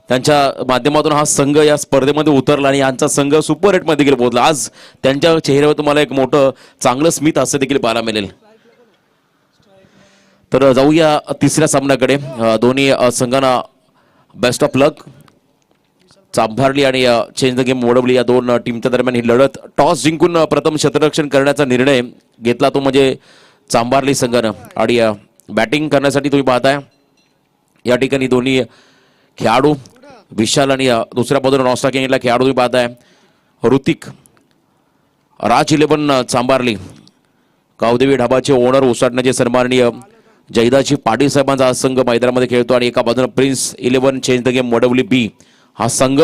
त्यांच्या माध्यमातून हा संघ या स्पर्धेमध्ये उतरला आणि यांचा संघ सुपर हिट मध्ये देखील पोहोचला। आज त्यांच्या चेहऱ्यावर तुम्हाला एक मोठं चांगलं स्मित हास्य देखील पाहायला मिळेल। तर जाऊया तिसऱ्या सामन्याकडे। दोन्ही संघांना बेस्ट ऑफ लक। चांभारली आणि चेंज द गेम वडवली या दोन टीमच्या दरम्यान ही लढत। टॉस जिंकून प्रथम क्षेत्ररक्षण करण्याचा निर्णय घेतला तो म्हणजे चांभारली संघानं आणि बॅटिंग करण्यासाठी तुम्ही पाहताय या ठिकाणी दोन्ही खेळाडू विशाल आणि दुसऱ्या बाजूला नॉस्टा किंगला खेळाडू तुम्ही पाहताय ऋतिक। राज 11 चांभारली गावदेवी ढाबाचे ओनर उसाटण्याचे सन्माननीय जयदाजी पाटील साहेबांचा संघ मैदानामध्ये खेळतो आणि एका बाजूला Prince 11 change the game Wadavali B हा संघ।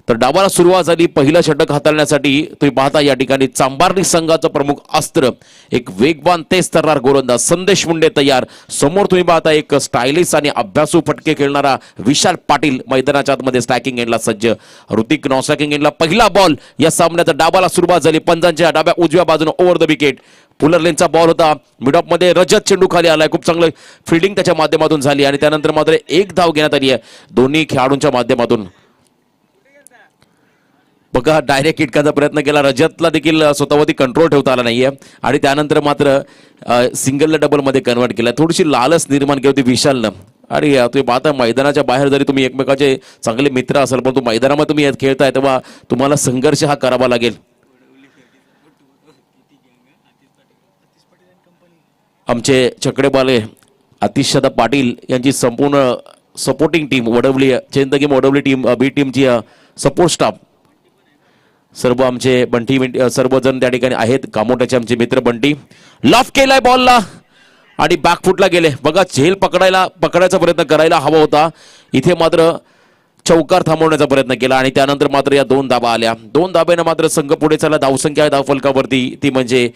तर डावाला सुरुवात झाली। पहिला षटक हाताळण्यासाठी तुम्ही पाहता या ठिकाणी चांभारली संघाचं प्रमुख अस्त्र एक वेगवान तेज तर्रार गोलंदाज संदेश मुंडे तयार। समोर तुम्ही पाहता एक स्टायलिश आणि अभ्यासू फटके खेळणारा विशाल पाटील मैदानाच्या आतमध्ये स्टॅकिंग एंडला सज्ज। ऋतिक नॉन स्टॅकिंग एंडला पहिला बॉल या सामन्याचा डावाला सुरुवात झाली। पंजांच्या डाव्या उजव्या बाजूने ओव्हर द विकेट पुलर लेनचा बॉल होता। मिड ऑफ मध्ये रजत चेंडू खाली आलाय। खूप चांगलं फिल्डिंग त्याच्या माध्यमातून झाली आणि त्यानंतर मात्र एक धाव घेण्यात आली आहे दोन्ही खेळाडूंच्या माध्यमातून। बघा डायरेक्ट हिटकाचा प्रयत्न केला रजतला देखील स्वतःवरती कंट्रोल ठेवता आला नाहीये आणि त्यानंतर मात्र सिंगल डबल मध्ये कन्वर्ट केला। थोडीशी लालच निर्माण केली होती विशालनं आणि तुम्ही पाहता मैदानाच्या बाहेर जरी तुम्ही एकमेकाचे चांगले मित्र असाल परंतु मैदानामध्ये तुम्ही खेळताय तेव्हा तुम्हाला संघर्ष हा करावा लागेल। आमचे चकडेबाले आतिशदा पाटील यांची संपूर्ण supporting team Wadavali change the game Wadavali team B टीमची सपोर्ट स्टाफ सर्व आमचे बंटी सर्वजण त्या ठिकाणी आहेत। कामोट्याचे आमचे मित्र बंटी लॉफ केलाय बॉलला आणि बॅकफुटला गेले। बघा झेल पकडायचा प्रयत्न करायला हवा होता इथे मात्र चौकार थांबवण्याचा प्रयत्न केला आणि त्यानंतर मात्र या दोन धाबा आल्या। दोन धाब्याने मात्र संघ पुढे चालला। धावसंख्या आहे धावफलकावरती ती म्हणजे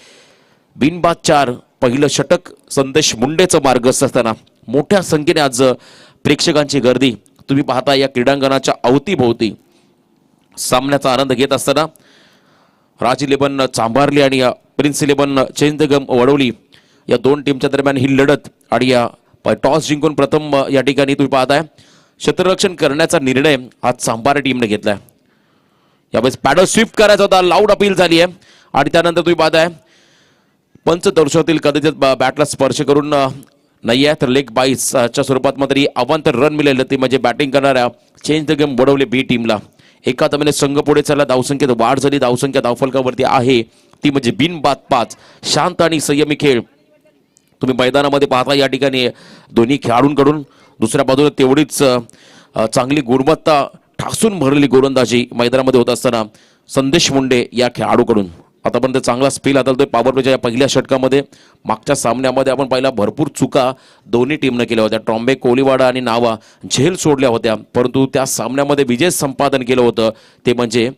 बिनबाद 4। पहिलं षटक संदेश मुंडेचं मार्गस्थ असताना मोठ्या संख्येने आज प्रेक्षकांची गर्दी तुम्ही पाहता या क्रीडांगणाच्या अवतीभोवती सामन्याचा आनंद घेत असताना राज 11 चांभारली आणि prince 11 change the game Wadavali या दोन टीमच्या दरम्यान ही लढत आणि या टॉस जिंकून प्रथम या ठिकाणी तुम्ही पाहताय क्षेत्ररक्षण करण्याचा निर्णय आज चांभार टीमने घेतलाय। यावेळेस पॅडल स्वीप करायचा होता लाऊड अपील झाली आहे आणि त्यानंतर तुम्ही पाहताय पंच दर्शवतील कदाचित बॅटला स्पर्श करून नाही आहे तर लेग बाईसच्या स्वरूपात मात्र अवांतर रन मिळाले ती म्हणजे बॅटिंग करणाऱ्या चेंज द गेम वडवली बी टीमला। एका दरम्यान संघ पुढे चालला। धावसंख्येत वाढ झाली। धावसंख्या धावफलकावरती आहे ती म्हणजे बिनबाद 5। शांत आणि संयमी खेळ तुम्ही मैदानामध्ये पाहता या ठिकाणी दोन्ही खेळाडूंकडून। दुसऱ्या बाजूला तेवढीच चांगली गुणवत्ता ठासून भरलेली गोलंदाजी मैदानामध्ये होत असताना संदेश मुंडे या खेळाडूकडून आतापर्यंत चांगला स्पिल हाताळतोय पॉवर प्लेच्या या पहिल्या षटकामध्ये। मागच्या सामन्यामध्ये आपण पाहिला भरपूर चुका दोन्ही टीमने केल्या होत्या। ट्रॉम्बे कोलीवाडा आणि नावा झेल सोडल्या होत्या परंतु त्या सामन्यामध्ये विजय संपादन केलं होतं ते म्हणजे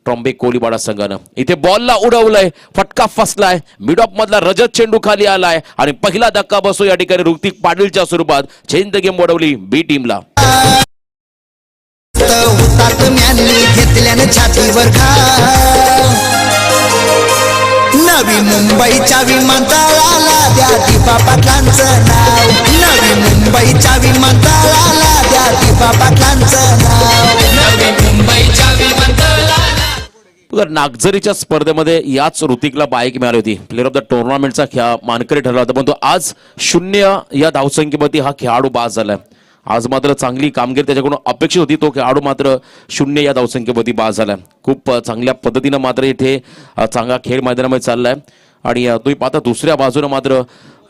ट्रॉम्बे कोलीवाडा संघानं। इथे बॉलला उडवलंय फटका फसलाय मिड ऑफ मधला रजत चेंडू खाली आलाय आणि पहिला धक्का बसतो या ठिकाणी ऋतिक पाटीलच्या स्वरूपात चेंज द गेम वडवली बी टीमला। नवी मुंबईच्या विमानतळाला द्या दीपा पाटलांचं नाव। नवी मुंबईच्या विमानतळाला द्या दीपा पाटलांचं नाव। नवी मुंबईच्या विमानतळाला नागझरीच्या स्पर्धेमध्ये याच ऋतिकला बाईक मिळाली होती। प्लेअर ऑफ द टुर्नामेंटचा मानकरी ठरला होता परंतु आज 0 या धावसंख्येमध्ये हा खेळाडू बाद झालाय। आज मात्र चांगली कामगिरी त्याच्याकडून अपेक्षित होती तो खेळाडू मात्र 0 या धावसंख्येमध्ये बाद झालाय। खूप चांगल्या पद्धतीने मात्र इथे चांगला खेळ मैदानामध्ये चाललाय आणि तुम्ही पाहता दुसऱ्या बाजूने मात्र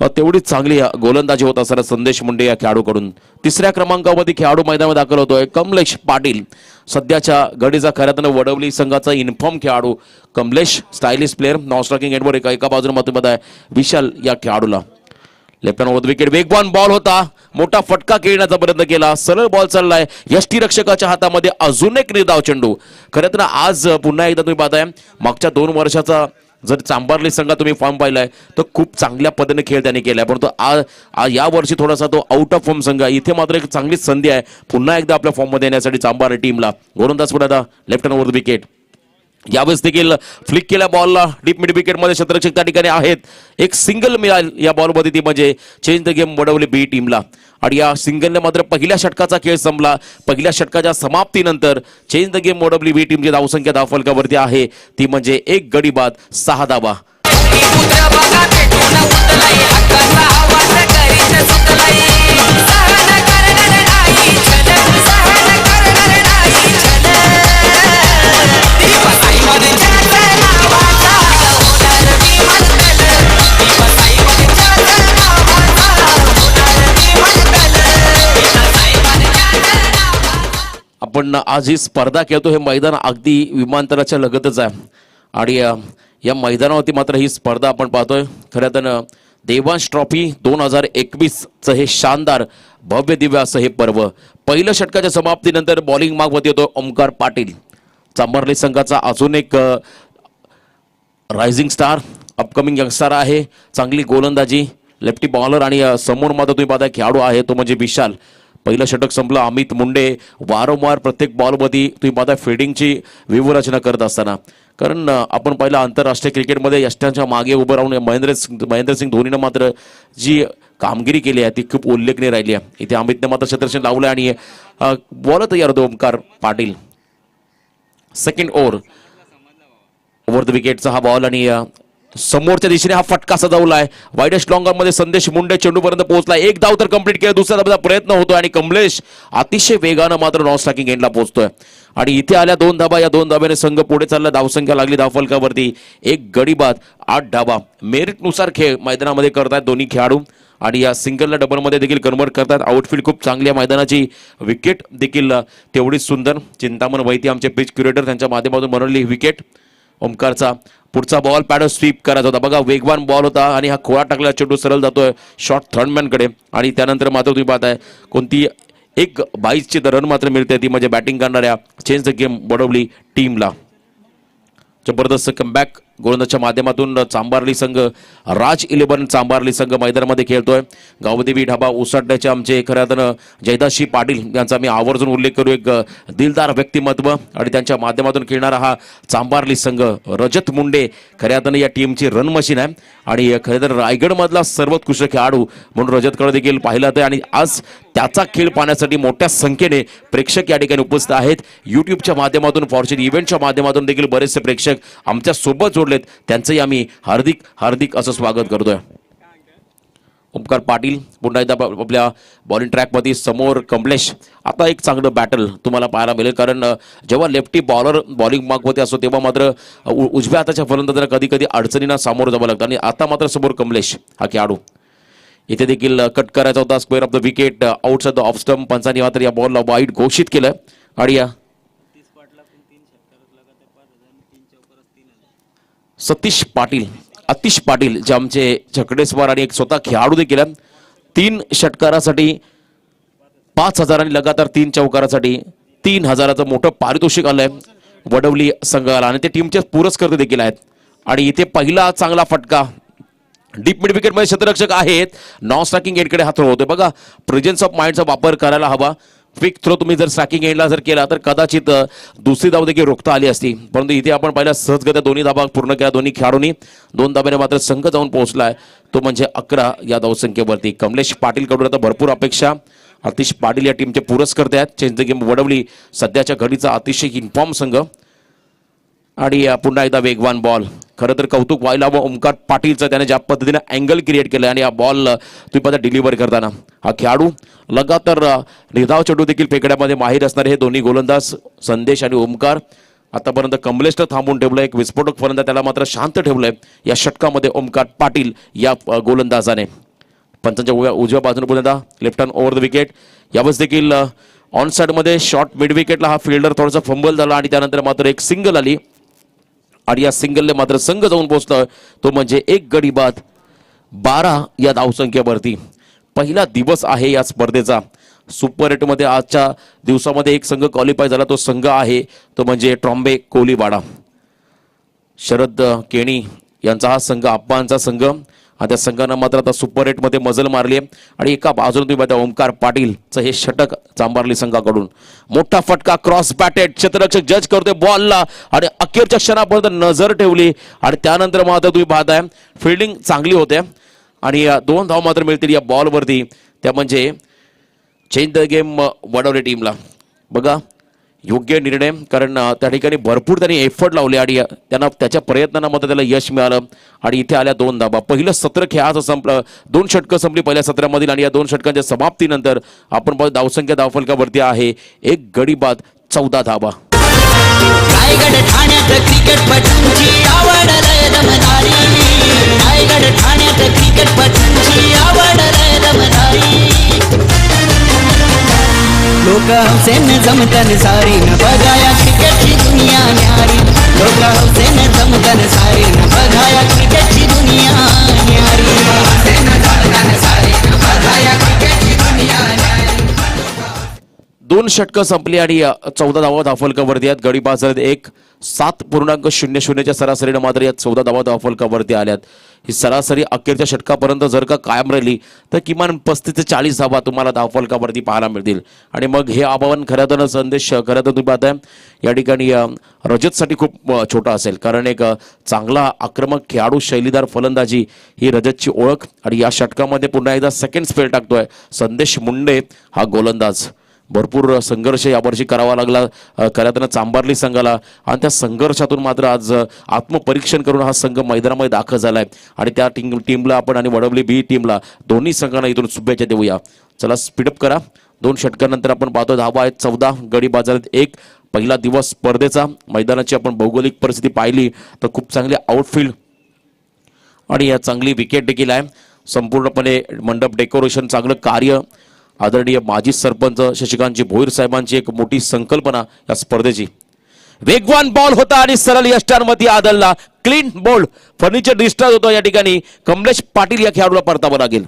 तेवढीच चांगली गोलंदाजी होत असताना संदेश मुंडे या खेळाडूकडून। तिसऱ्या क्रमांकावरती खेळाडू मैदानामध्ये दाखल होतोय कमलेश पाटील सध्याच्या घडीचा खऱ्यातनं वडवली संघाचा इन्फॉर्म खेळाडू Kamlesh stylish player non striking एंडवर एका बाजूने मात्र विशाल या खेळाडूला। लेफ्ट हँड विकेट वेगवान बॉल होता मोठा फटका खेळण्याचा प्रयत्न केला सरळ बॉल चाललाय यष्टीरक्षकाच्या हातामध्ये अजून एक निर्धाव चेंडू। खरं तर आज पुन्हा एकदा तुम्ही पाहताय मागच्या 2 वर्षाचा जर चांभारली संघ तुम्ही फॉर्म पाहिलाय तर खूप चांगल्या पद्धतीने खेळ त्यांनी केलाय परंतु या वर्षी थोडासा तो आउट ऑफ फॉर्म संघ इथे मात्र एक चांगली संधी आहे पुन्हा एकदा आपल्या फॉर्म मध्ये येण्यासाठी चांभार टीमला। गोलंदाज पुन्हा लेफ्ट हँड विकेट यावेळेस देखील फ्लिक केल्या बॉलला डीप मिड विकेट मध्ये क्षेत्ररक्षक त्या ठिकाणी आहेत। एक सिंगल मिळाल या बॉलमध्ये ती म्हणजे चेंज द गेम वडवली बी टीमला आणि या सिंगलने मात्र पहिल्या षटकाचा खेळ संपला. पहिल्या षटकाच्या समाप्तीनंतर चेंज द गेम OWB टीमची धावसंख्या धावफलकावरती आहे ती म्हणजे 1 गडी बाद 6 धावा. आपण आज ही स्पर्धा खेळतो. हे मैदान अगदी विमानतळाच्या लगतच आहे आणि या मैदानावरती मात्र ही स्पर्धा आपण पाहतोय. खरं तर देवांश ट्रॉफी 2021चं हे शानदार भव्य दिव्य असं हे पर्व. पहिल्या षटकाच्या समाप्तीनंतर बॉलिंग मागवत येतो ओमकार पाटील. चांभारली संघाचा अजून एक रायझिंग स्टार अपकमिंग यंगस्टर आहे. चांगली गोलंदाजी लेफ्टी बॉलर आणि समोर मात्र तुम्ही पाहता खेळाडू आहे तो म्हणजे विशाल. पहिलं षटक संपलं. अमित मुंडे वारंवार प्रत्येक बॉलमध्ये तुम्ही पाहता फिल्डिंगची व्यूहरचना करत असताना, कारण आपण पहिलं आंतरराष्ट्रीय क्रिकेटमध्ये यष्टांच्या मागे उभं राहून महेंद्रसिंग धोनीनं मात्र जी कामगिरी केली आहे ती खूप उल्लेखनीय राहिली आहे. इथे अमितने मात्र क्षेत्ररक्षण लावलं आणि बॉल तयार होतो Omkar Patil. Second over the विकेटचा हा बॉल आणि समोरच्या दिशेने हा फटका सजवलाय. वाईडेस्ट लॉंगर मध्ये संदेश मुंडे चेंडूपर्यंत पोहोचला. एक धाव तर कंप्लीट केला. दुसऱ्या धावाचा प्रयत्न होतो आणि कमलेश अतिशय वेगानं मात्र नॉन स्ट्रायकिंग एंडला पोहोचतोय आणि इथे आल्या 2 धाबा. या 2 धाब्याने संघ पुढे चालला. धावसंख्या लागली धावफलकावरती 1 गडी बाद 8 धाबा. मेरिटनुसार खेळ मैदानामध्ये करतात दोन्ही खेळाडू आणि या सिंगलला डबलमध्ये देखील कन्वर्ट करतात. आउटफील्ड खूप चांगली आहे. मैदानाची विकेट देखील तेवढीच सुंदर. चिंतामण वैती आमचे पिच क्युरेटर त्यांच्या माध्यमातून बनवलेली ही विकेट. ओमकारचा पुढचा बॉल पॅडर स्वीप करायचा होता. बघा वेगवान बॉल होता आणि हा खोळा टाकलेला चेंडू सरळ जातोय शॉर्ट थर्डमॅनकडे आणि त्यानंतर मात्र तुम्ही पाहताय कोणती एक 22ची रन मात्र मिळते ती म्हणजे बॅटिंग करणाऱ्या चेंज द गेम वडवली टीमला. जबरदस्त कमबॅक गोलंदाजच्या माध्यमातून चांभारली संघ राज 11 चांभारली संघ मैदानामध्ये खेळतोय. गावदेवी ढाबा उसाटण्याचे आमचे खऱ्या अर्थानं जयदासजी पाटील यांचा मी आवर्जून उल्लेख करू. एक दिलदार व्यक्तिमत्व आणि त्यांच्या माध्यमातून खेळणारा हा चांभारली संघ. रजत मुंडे खऱ्या अर्थानं या टीमची रन मशीन आहे आणि खरं तर रायगडमधला सर्वोत्कृष्ट खेळाडू म्हणून रजतकडे देखील पाहिलं जातं आणि आज त्याचा खेळ पाहण्यासाठी मोठ्या संख्येने प्रेक्षक या ठिकाणी उपस्थित आहेत. यूट्यूबच्या माध्यमातून फॉर्च्यून इव्हेंटच्या माध्यमातून देखील बरेचसे प्रेक्षक आमच्या सोबत जोडलेत. त्यांचंही आम्ही हार्दिक हार्दिक असं स्वागत करतोय. ओमकार पाटील पुन्हा एकदा आपल्या बॉलिंग ट्रॅकमध्ये समोर कमलेश. आता एक चांगलं बॅटल तुम्हाला पाहायला मिळेल कारण जेव्हा लेफ्टी बॉलर बॉलिंग मागवते असतो तेव्हा मात्र उजव्या हाताच्या फलंदाजांना कधी कधी अडचणींना सामोरं जावं लागतं आणि आता मात्र समोर कमलेश हा खेळाडू. इथे देखील कट करायचा होता square off the wicket outside the off stump. पंचांनी मात्र या बॉलला वाईड घोषित केलं आणि सतीश पाटील अतिश पाटील जे आमचे छकडेस्वार आणि एक स्वतः खेळाडू देखील 3 षटकारासाठी 5,000 आणि लगातार 3 चौकारासाठी 3,000चं मोठं पारितोषिक आलंय वडवली संघाला आणि ते टीमचे पुरस्कर्ते देखील आहेत. आणि इथे पहिला चांगला फटका डीप मिड विकेट मध्ये क्षेत्ररक्षक आहेत. नॉन स्ट्रायकिंग एंडकडे हा थ्रो होतोय. बघा प्रेझेन्स ऑफ माइंडचा वापर करायला हवा. क्विक थ्रो तुम्ही जर स्ट्रायकिंग एंडला जर केला तर कदाचित दुसरी धाव देखील रोखता आली असती, परंतु इथे आपण पहिल्या सहजगत्या दोन्ही धाबा पूर्ण केल्या. दोन्ही खेळाडूंनी 2 धाब्याने मात्र संघ जाऊन पोहोचलाय तो म्हणजे 11 या धावसंख्येवरती. कमलेश पाटील कडून आता भरपूर अपेक्षा. अतिश पाटील या टीमचे पुरस्कर्ते आहेत. चेंज द गेम वडवली सध्याच्या घडीचा अतिशय इन्फॉर्म संघ आणि पुन्हा एकदा वेगवान बॉल. खरं तर कौतुक व्हायला हवं ओमकार पाटीलचं. त्याने ज्या पद्धतीने अँगल क्रिएट केलं आणि हा बॉल तुम्ही पाहता डिलिव्हर करताना हा खेळाडू लगातार निर्धाव चेंडू देखील फेकण्यामध्ये माहीर असणारे हे दोन्ही गोलंदाज संदेश आणि ओमकार. आतापर्यंत कमलेशनं थांबून ठेवलंय. एक विस्फोटक फलंदाज त्याला मात्र शांत ठेवलंय या षटकामध्ये ओमकार पाटील या गोलंदाजाने. पंचांच्या उजव्या बाजूने पुन्हा left hand over the wicket. यावेळेस देखील ऑन साइडमध्ये शॉर्ट मिड विकेटला हा फिल्डर थोडासा फंबल झाला आणि त्यानंतर मात्र एक सिंगल आली आणि या सिंगलने मात्र संघ जाऊन पोहोचला तो म्हणजे 1 गडी बाद 12 या धावसंख्येवरती. पहिला दिवस आहे या स्पर्धेचा. सुपर 8 मध्ये आजच्या दिवसामध्ये एक संघ क्वालिफाय झाला. तो संघ आहे तो म्हणजे ट्रॉम्बे कोलीवाडा. शरद केणी यांचा हा संघ आप्पांचा संघ आणि त्या संघानं मात्र आता सुपर 8 मध्ये मजल मारली आहे. आणि एका बाजूने तुम्ही बघता ओमकार पाटीलचं हे षटक चांभारली संघाकडून. मोठा फटका क्रॉस बॅटेड. क्षेत्ररक्षक जज करतोय बॉलला आणि अखेरच्या क्षणापर्यंत नजर ठेवली आणि त्यानंतर मात्र तुम्ही पाहताय फिल्डिंग चांगली होते आणि 2 धाव मात्र मिळतील या बॉलवरती. त्या म्हणजे चेंज द गेम वडवले टीमला. बघा योग्य निर्णय, कारण त्या ठिकाणी भरपूर त्यांनी एफर्ट लावले आणि त्यांना त्याच्या प्रयत्नांना मध्ये त्याला यश मिळालं आणि इथे आल्या 2 धाबा. पहिलं सत्र खेळाचं संपलं, 2 षटकं संपली पहिल्या सत्रामधील आणि या 2 षटकांच्या समाप्तीनंतर आपण पाहतो धावसंख्या धावफलकावरती आहे 1 गडी बाद 14 धाबा. रायगड ठाण्यात क्रिकेटपटूंची आवड लय दमदारी. रायगड ठाण्यात क्रिकेटपटूंची आवड लय दमदारी. लोक हौसेन जमतन सारी न बघाया क्रिकेटची दुनिया न्यारी. लोक हौसेन जमतन सारी न बघाया क्रिकेटची दुनिया न्यारी. हौसेन जमतन सारी न बघाया क्रिकेटची दुनिया न्यारी. 2 षटकं संपली आणि 14 धावा धावफलकावरती आहेत. गडी बाद झालेत 7.00च्या सरासरीनं मात्र या 14 धावा धावफलकावरती आल्यात. ही सरासरी अखेरच्या षटकापर्यंत जर का कायम राहिली तर किमान 35 ते 40 धावा तुम्हाला धावफलकावरती पाहायला मिळतील. आणि मग हे आव्हान खऱ्या अर्थानं संदेश खऱ्या अर्थानं तुम्ही पाहताय या ठिकाणी रजतसाठी खूप छोटा असेल, कारण एक चांगला आक्रमक खेळाडू शैलीदार फलंदाजी ही रजतची ओळख. आणि या षटकामध्ये पुन्हा एकदा सेकंड स्पेल टाकतोय संदेश मुंडे हा गोलंदाज. भरपूर संघर्ष यावर्षी करावा लागला खऱ्या अर्थानं चांबारली संघाला आणि त्या संघर्षातून मात्र आज आत्मपरीक्षण करून हा संघ मैदानामध्ये दाखल झालाय. आणि त्या टीमला आपण आणि वडवली बी टीमला दोन्ही संघांना इथून शुभेच्छा देऊया. चला स्पीडअप करा. 2 षटकानंतर आपण पाहतो धावा आहेत 14, गडी बाद झालेत 1. पहिला दिवस स्पर्धेचा. मैदानाची आपण भौगोलिक परिस्थिती पाहिली तर खूप चांगली आउटफील्ड आणि या चांगली विकेट देखील आहे. संपूर्णपणे मंडप डेकोरेशन चांगलं कार्य. आदरणीय माजी सरपंच शशिकांतजी भोईर साहेबांची एक मोठी संकल्पना या स्पर्धेची. वेगवान बॉल होता आणि सरळ यष्टांमध्ये आदळला. क्लीन बॉल फर्निचर डिस्ट्रॉय होतो. या ठिकाणी कमलेश पाटील या खेळाडूला परतावं लागेल.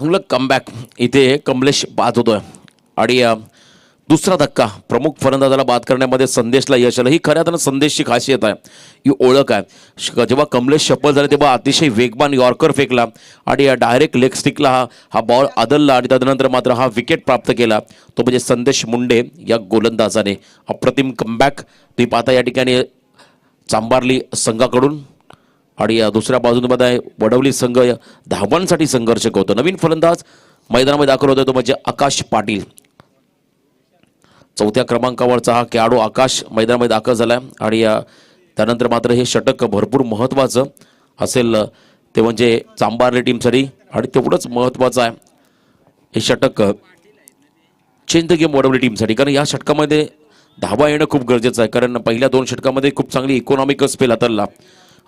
चांगलं कमबॅक इथे कमलेश बाद होतोय. आणि दुसरा धक्का प्रमुख फलंदाजाला बाद करण्यामध्ये संदेशला यश आलं. ही खऱ्या अर्थानं संदेशची खासियत आहे, ही ओळख आहे. जेव्हा कमलेश सफल झाले तेव्हा अतिशय वेगवान यॉर्कर फेकला आणि डायरेक्ट लेग स्टिकला हा बॉल आदळला आणि त्यानंतर मात्र हा विकेट प्राप्त केला. तो म्हणजे संदेश मुंडे या गोलंदाजाने. अप्रतिम कमबॅक तुम्ही पाहता या ठिकाणी चांबारली संघाकडून. आणि दुसऱ्या बाजूने बघा वडवली संघ धावांसाठी संघर्ष करतो. नवीन फलंदाज मैदानामध्ये दाखल होतो तो म्हणजे आकाश पाटील. 4थ्या क्रमांकावरचा हा खेळाडू आकाश मैदानामध्ये दाखल झालाय. आणि त्यानंतर मात्र हे षटक भरपूर महत्त्वाचं असेल ते म्हणजे चांबारली टीमसाठी. आणि तेवढंच महत्त्वाचं आहे हे षटक चेंज द गेम वडवली टीमसाठी, कारण या षटकामध्ये धावा येणं खूप गरजेचं आहे. कारण पहिल्या 2 षटकामध्ये खूप चांगली इकॉनॉमिकल स्पेल हाताळला.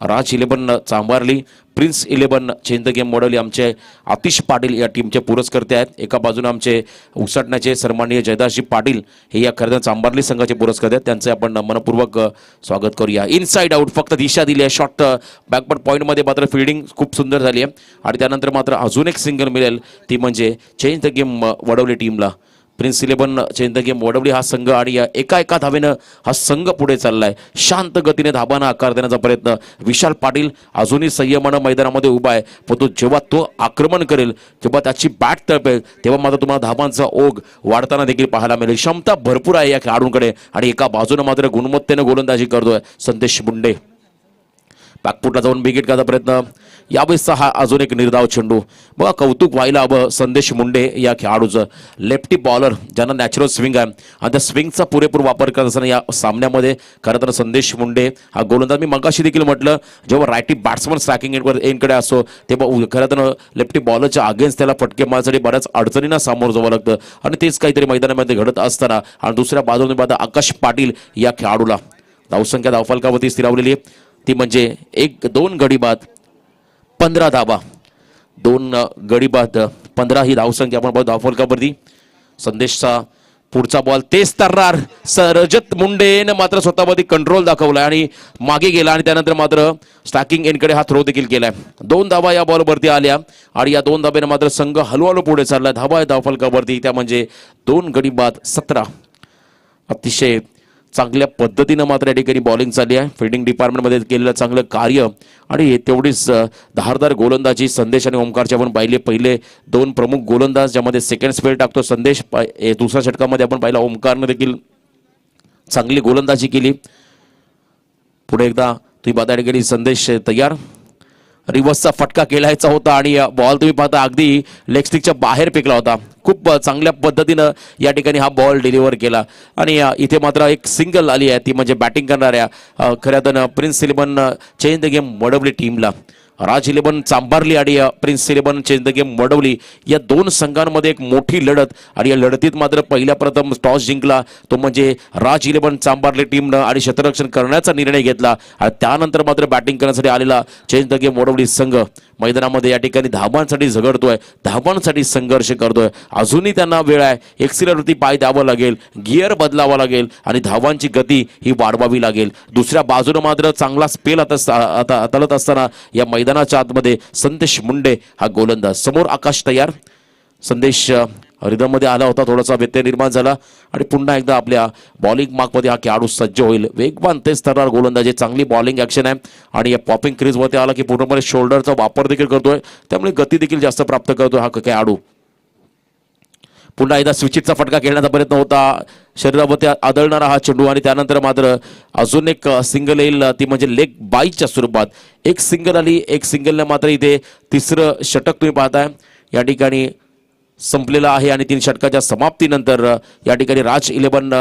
Raj 11 Chambarli, Prince 11 change the game Wadavali. आमचे आतिश पाटील या टीमचे पुरस्कर्ते आहेत. एका बाजूने आमचे उसटण्याचे सन्माननीय जयदासजी पाटील हे या खरं चांबारली संघाचे पुरस्कर्ते आहेत. त्यांचे आपण मनपूर्वक स्वागत करूया. इनसाइड आउट फक्त दिशा दिली आहे. शॉर्ट बॅकवर्ड पॉईंटमध्ये मात्र फिल्डिंग खूप सुंदर झाली आहे. आणि त्यानंतर मात्र अजून एक सिंगल मिळेल ती म्हणजे चेंज द गेम वडवली टीमला. Prince 11 change the game Wadavali हा संघ आणि एका धावेनं हा संघ पुढे चाललाय. शांत गतीने धाबांना आकार देण्याचा प्रयत्न. विशाल पाटील अजूनही संयमानं मैदानामध्ये उभा आहे, पण जेव्हा तो आक्रमण करेल जेव्हा त्याची बॅट तळपेल तेव्हा मात्र तुम्हाला धाबांचा ओघ वाढताना देखील पाहायला मिळेल. क्षमता भरपूर आहे या खेळाडूंकडे. आणि एका बाजूने मात्र गुणवत्तेने गोलंदाजी करतोय संदेश मुंडे. बॅकफुटला जाऊन विकेट घ्यायचा प्रयत्न. यावेळेसचा हा अजून एक निर्धाव चेंडू. बघा कौतुक व्हायला हवं संदेश मुंडे या खेळाडूचं. लेफ्टी बॉलर ज्यांना नॅचरल स्विंग आहे आणि त्या स्विंगचा पुरेपूर वापर करत असताना या सामन्यामध्ये खरं तर संदेश मुंडे हा गोलंदाज. मी मगाशी देखील म्हटलं जेव्हा रायटी बॅट्समन स्ट्रायकिंग एंडकडे असतो तेव्हा खरं तर लेफ्टी बॉलरच्या अगेन्स्ट त्याला फटके मारण्यासाठी बऱ्याच अडचणींना सामोरं जावं लागतं. आणि तेच काहीतरी मैदानामध्ये घडत असताना आणि दुसऱ्या बाजूने पाहता आकाश पाटील या खेळाडूला धावसंख्या धावफलकावरती स्थिरावलेली आहे ती म्हणजे 1-2 गडी बाद 15 धावा. 2 गडी बाद 15 ही धावसंख्या आपण धावफलकावरती. संदेशचा पुढचा बॉल तेच तरणार रजत मुंडेने मात्र स्वतःमध्ये कंट्रोल दाखवलाय आणि मागे गेला आणि त्यानंतर मात्र स्टॅकिंग एंडकडे हा थ्रो देखील केलाय. 2 धावा या बॉलवरती आल्या आणि या 2 धाब्याने मात्र संघ हळूहळू पुढे चाललाय. धावा धावफलकावरती त्या म्हणजे 2 गडी बाद 17. अतिशय चांगल्या पद्धतीनं मात्र या ठिकाणी बॉलिंग चालली आहे. फिल्डिंग डिपार्टमेंटमध्ये केलेलं चांगलं कार्य आणि तेवढीच धारदार गोलंदाजी संदेश आणि ओमकारचे आपण पाहिले. पहिले दोन प्रमुख गोलंदाज ज्यामध्ये सेकंड स्पेल टाकतो संदेश, दुसऱ्या षटकामध्ये आपण पाहिला ओमकारनं देखील चांगली गोलंदाजी केली. पुढे एकदा तुम्ही पाहता या ठिकाणी संदेश तयार, रिव्हर्सचा फटका केलायचा होता आणि बॉल तुम्ही पाहता अगदी लेग स्टिकच्या बाहेर फेकला होता. खूप चांगल्या पद्धतीनं या ठिकाणी हा बॉल डिलिव्हर केला आणि इथे मात्र एक सिंगल आली आहे, ती म्हणजे बॅटिंग करणाऱ्या खऱ्या तर prince eleven change the game Wadavali टीमला. राज इलेव्हन चांभारली आणि prince eleven change the game Wadavali या दोन संघांमध्ये एक मोठी लढत आणि या लढतीत मात्र पहिल्या प्रथम टॉस जिंकला तो म्हणजे राज इलेव्हन चांभारली टीमनं आणि क्षेत्ररक्षण करण्याचा निर्णय घेतला आणि त्यानंतर मात्र बॅटिंग करण्यासाठी आलेला चेंज द गेम वडवली संघ मैदानामध्ये या ठिकाणी धावांसाठी झगडतोय, धावांसाठी संघर्ष करतोय. अजूनही त्यांना वेळ आहे, एक्सिलरवरती पाय द्यावं लागेल, गिअर बदलावा लागेल आणि धावांची गती ही वाढवावी लागेल. दुसऱ्या बाजूने मात्र चांगला स्पेल आता चालत असताना या मैदानाच्या आतमध्ये संदेश मुंडे हा गोलंदाज. समोर आकाश तयार, संदेश रिदममध्ये आला होता, थोडासा व्यत्यय निर्माण झाला आणि पुन्हा एकदा आपल्या बॉलिंग मार्कमध्ये हा खेळाडू सज्ज होईल. वेगवान तेज तर्रार गोलंदाजी, चांगली बॉलिंग ॲक्शन आहे आणि या पॉपिंग क्रीजवरती आला की पूर्णपणे शोल्डरचा वापर देखील करतोय, त्यामुळे गती देखील जास्त प्राप्त करतोय हा खेळाडू. पुन्हा एकदा स्विचिटचा फटका खेळण्याचा प्रयत्न होता, शरीरावरती आदळणारा हा चेंडू आणि त्यानंतर मात्र अजून एक सिंगल येईल, ती म्हणजे लेग बाईच्या स्वरूपात एक सिंगल आली. एक सिंगलने मात्र इथे तिसरं षटक तुम्ही पाहताय या ठिकाणी संपलेला आहे आणि 3 षटकाच्या समाप्तीनंतर या ठिकाणी राज इलेव्हन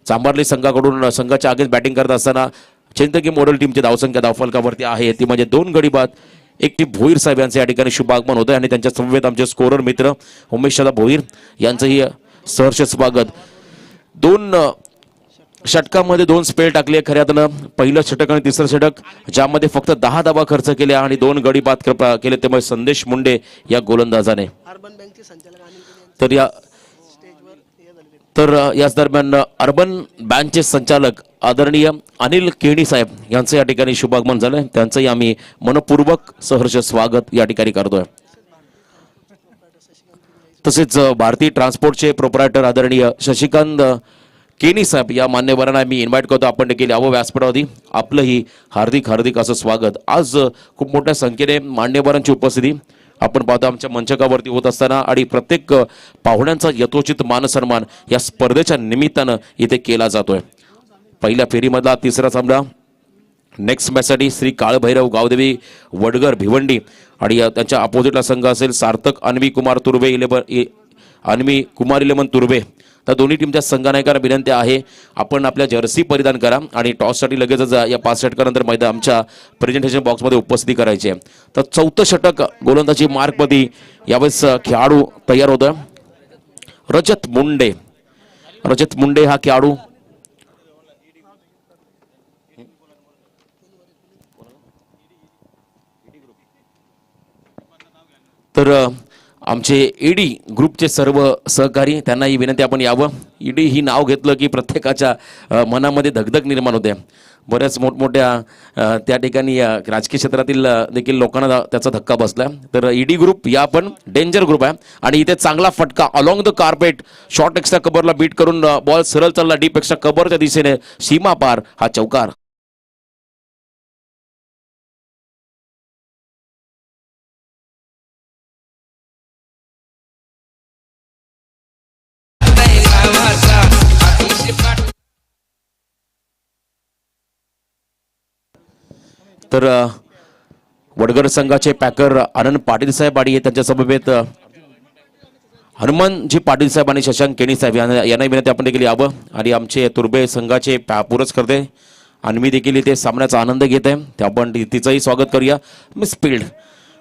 चांभारली संघाकडून संघाच्या आगेच बॅटिंग करत असताना चेंज द गेम मॉडेल टीमची धावसंख्या धावफलकावरती आहे, ती म्हणजे 2 गडी बाद. एकटी भोईर साहेब यांचे या ठिकाणी शुभ आगमन होतं आणि त्यांच्या समवेत आमचे स्कोरर मित्र उमेश दादा भोईर यांचंही सहर्ष स्वागत. 2 षटकामध्ये 2 स्पेल टाकले खऱ्यातनं, पहिलं षटक आणि तिसरं षटक ज्यामध्ये फक्त 10 धावा खर्च केल्या आणि 2 गडी बाद केले, त्यामुळे संदेश मुंडे या गोलंदाजाने. तर याच दरम्यान अर्बन बँकचे संचालक आदरणीय अनिल केणी साहेब यांचं या ठिकाणी शुभागमन झालं, त्यांचंही आम्ही मनपूर्वक सहर्ष स्वागत या ठिकाणी करतोय. तसेच भारतीय ट्रान्सपोर्टचे प्रोप्रायटर आदरणीय शशिकांत केनी साहेब या मान्यवरांना मी इन्व्हाइट करतो, आपण देखील यावं व्यासपीठावरती. आपलंही हार्दिक हार्दिक असं स्वागत. आज खूप मोठ्या संख्येने मान्यवरांची उपस्थिती आपण पाहतो आमच्या मंचकावरती होत असताना आणि प्रत्येक पाहुण्यांचा यथोचित मानसन्मान या स्पर्धेच्या निमित्तानं इथे केला जातोय. पहिल्या फेरीमधला तिसरा सामना नेक्स्ट मॅचसाठी श्री काळभैरव गावदेवी वडगर भिवंडी आणि त्यांच्या अपोजिटला संघ असेल सार्थक अन्वी कुमार इलेव्हन तुर्बे. तर दोन्ही टीमच्या संघनायकांना विनंती आहे आपण आपल्या जर्सी परिधान करा आणि टॉससाठी लगेचच या 5 षटकानंतर मैदान आमच्या प्रेझेंटेशन बॉक्समध्ये उपस्थिती करायची आहे. तर 4थं षटक गोलंदाजी मार्कमध्ये यावेळेस खेळाडू तयार होतं रजत मुंडे हा खेळाडू. तर आमचे ईडी ग्रुपचे सर्व सहकारी त्यांनाही विनंती आपण यावं. ईडी ही नाव घेतलं की प्रत्येकाच्या मनामध्ये धगधग निर्माण होते. बऱ्याच मोठमोठ्या त्या ठिकाणी राजकीय क्षेत्रातील देखील लोकांना त्याचा धक्का बसला. तर ईडी ग्रुप या पण डेंजर ग्रुप आहे आणि इथे चांगला फटका along the carpet short extra कव्हरला बीट करून बॉल सरळ चालला डीप एक्स्ट्रा कव्हरच्या दिशेने सीमा पार हा चौकार. तर वडगर संघाचे पॅकर आनंद पाटील साहेब आणि त्यांच्या समवेत हनुमानजी पाटील साहेब आणि शशांक केणी साहेब यांना विनंती आपण देखील यावं आणि आमचे तुर्बे संघाचे पुरस्कर्ते अन्वी देखील इथे सामन्याचा आनंद घेत आहे, ते आपण तिचंही स्वागत करूया. मिस फील्ड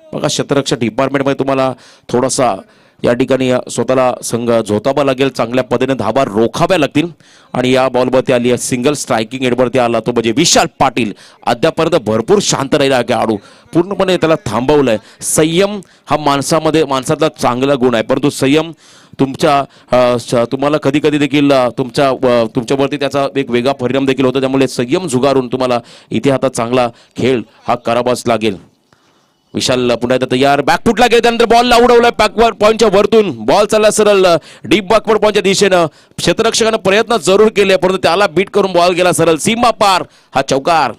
बघा, क्षेत्ररक्षक डिपार्टमेंटमध्ये तुम्हाला थोडासा या ठिकाणी स्वतःला संघ झोतावा लागेल, चांगल्या पद्धतीने धाबा रोखाव्या लागतील आणि या बॉलवरती आली आहे सिंगल स्ट्रायकिंग एडवरती आला तो म्हणजे विशाल पाटील. अद्यापर्यंत भरपूर शांत राहिला खेळाडू, पूर्णपणे त्याला थांबवलंय. संयम हा माणसातला चांगला गुण आहे, परंतु संयम तुम्हाला कधी कधी देखील तुमच्यावरती त्याचा एक वेगळा परिणाम देखील होतो. त्यामुळे संयम झुगारून तुम्हाला इथे आता चांगला खेळ हा करावाच लागेल. विशाल पुन्हा एकदा तयार, बॅकफुटला गेले, त्यानंतर बॉलला उडवलाय बॅकवर्ड पॉईंटच्या वरतून, बॉल चालला सरळ डीप बॅकवर्ड पॉईंटच्या दिशेनं. क्षेत्ररक्षकानं प्रयत्न जरूर केले परंतु त्याला बीट करून बॉल गेला सरळ सीमा पार. हा चौकार.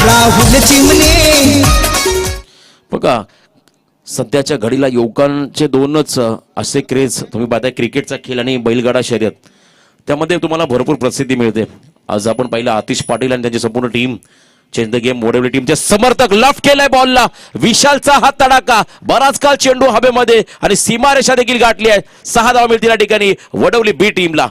राहुल चिमणे बघा सध्याच्या घडीला युवकांचे दोनच असे क्रेज तुम्ही पाहताय, क्रिकेटचा खेळ आणि बैलगाडा शर्यत, त्यामध्ये तुम्हाला भरपूर प्रसिद्धी मिळते. आज आपण पाहिलं आतिश पाटील आणि त्यांची संपूर्ण team change the game Wadavali टीमचे समर्थक लफ केलाय बॉलला, विशालचा हा तडाका, बराच काळ चेंडू हवेमध्ये आणि सीमारेषा देखील गाठली आहे. 6 धावा मिळतील या ठिकाणी वडवली बी टीमला.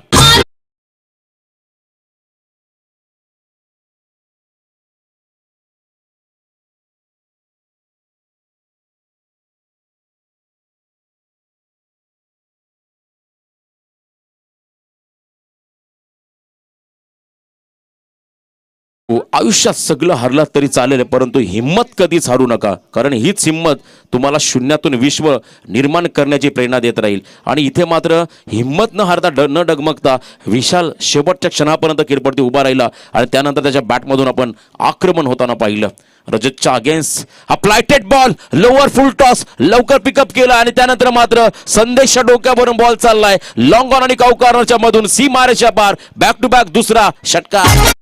आयुष्यात सगळं हरलात तरी चालेल परंतु हिम्मत कधीच हारू नका, कारण हीच हिम्मत तुम्हाला शून्यातून विश्व निर्माण करण्याची प्रेरणा देत राहील. आणि इथे मात्र हिम्मत न हारता न डगमगता विशाल शेवटच्या क्षणापर्यंत किरपडती उभा राहिला आणि त्यानंतर त्याच्या बॅटमधून आपण आक्रमण होताना पाहिलं. रजतच्या अगेन्स्ट हा फ्लायटेड बॉल, लोअर फुल टॉस लवकर पिकअप केला आणि त्यानंतर मात्र संदेशच्या डोक्यावरून बॉल चाललाय लॉंग ऑन आणि काऊ कॉर्नरच्या मधून सीमारेषा पार. बॅक टू बॅक दुसरा षटकार.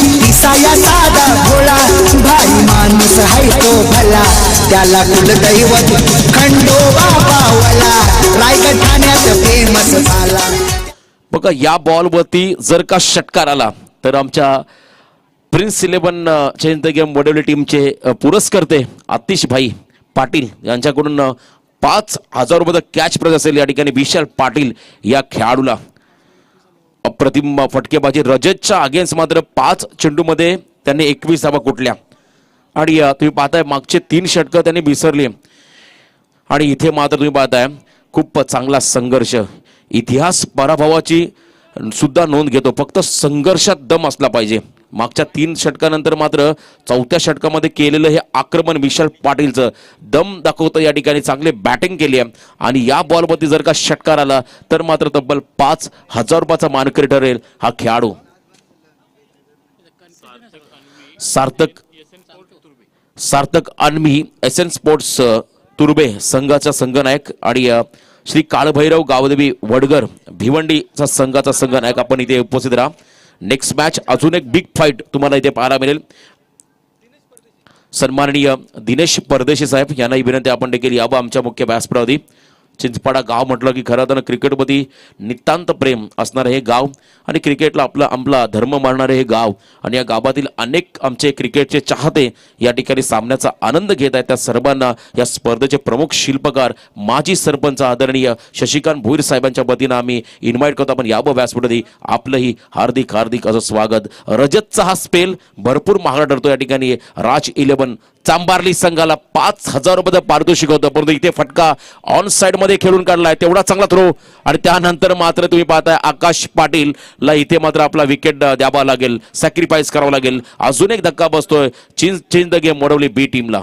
दिसाया साधा भोळा भाई माणूस आहे तो भला, त्याला कुलदैवत खंडोबा पावला, रायगड ठाण्यात फेमस झाला. बघा या बॉलवरती जर का षटकार आला तर आमच्या prince 11 change the game Wadavali टीमचे पुरस्कर्ते आतिश भाई पाटील यांच्याकडून 5,000 रुपये कॅच प्राइज असेल या ठिकाणी विशाल पाटील या खेळाडूला. अप्रतिम फटकेबाजी. रजतच्या अगेन्स्ट मात्र 5 चेंडूमध्ये त्यांनी 21 धावा कुठल्या आणि तुम्ही पाहताय मागचे 3 षटकं त्यांनी विसरली आणि इथे मात्र तुम्ही पाहताय खूप चांगला संघर्ष. इतिहास पराभवाची सुद्धा नोंद घेतो, फक्त संघर्षात दम असला पाहिजे. मागच्या 3 षटकानंतर मात्र 4थ्या षटकामध्ये केलेलं हे आक्रमण विशाल पाटीलचं दम दाखवतं. या ठिकाणी चांगली बॅटिंग केली आहे आणि या बॉलवरती जर का षटकार आला तर मात्र तब्बल 5,000 रुपयाचा मानकरी ठरेल हा खेळाडू. सार्थक अन्मी एसएन स्पोर्ट्स तुर्बे संघाचा संघनायक आणि श्री काळभैरव गावदेवी वडगर भिवंडीचा संघाचा संघनायक आपण इथे उपस्थित राहा. नेक्स्ट मॅच अजून एक बिग फाईट तुम्हाला इथे पाहायला मिळेल. सन्माननीय दिनेश परदेशी साहेब यांनाही विनंती आपण देखील यावं आमच्या मुख्य व्यासपीठावरती. चिंचपाडा गाव म्हटलं की खरं तर क्रिकेटमध्ये नितांत प्रेम असणारे हे गाव आणि क्रिकेटला आपला धर्म मानणारे हे गाव आणि या गावातील अनेक आमचे क्रिकेटचे चाहते या ठिकाणी सामन्याचा आनंद घेत आहेत. त्या सर्वांना या स्पर्धेचे प्रमुख शिल्पकार माजी सरपंच आदरणीय शशिकांत भोईर साहेबांच्या वतीनं आम्ही इन्व्हाइट करतो. आपण यावं व्यासपीठावरती आपलंही हार्दिक हार्दिक असं स्वागत. रजतचा हा स्पेल भरपूर महागडा ठरतो. या ठिकाणी राज 11 चांबारली संघाला 5,000 रुपये पारितोषिक होतं परंतु इथे फटका ऑन साइड मध्ये खेळून काढलाय, तेवढा चांगला थ्रो आणि त्यानंतर मात्र तुम्ही पाहताय आकाश पाटीलला इथे मात्र आपला विकेट द्यावा लागेल, सॅक्रिफाईस करावा लागेल. अजून एक धक्का बसतोय चेंज द गेम वडवली बी टीमला.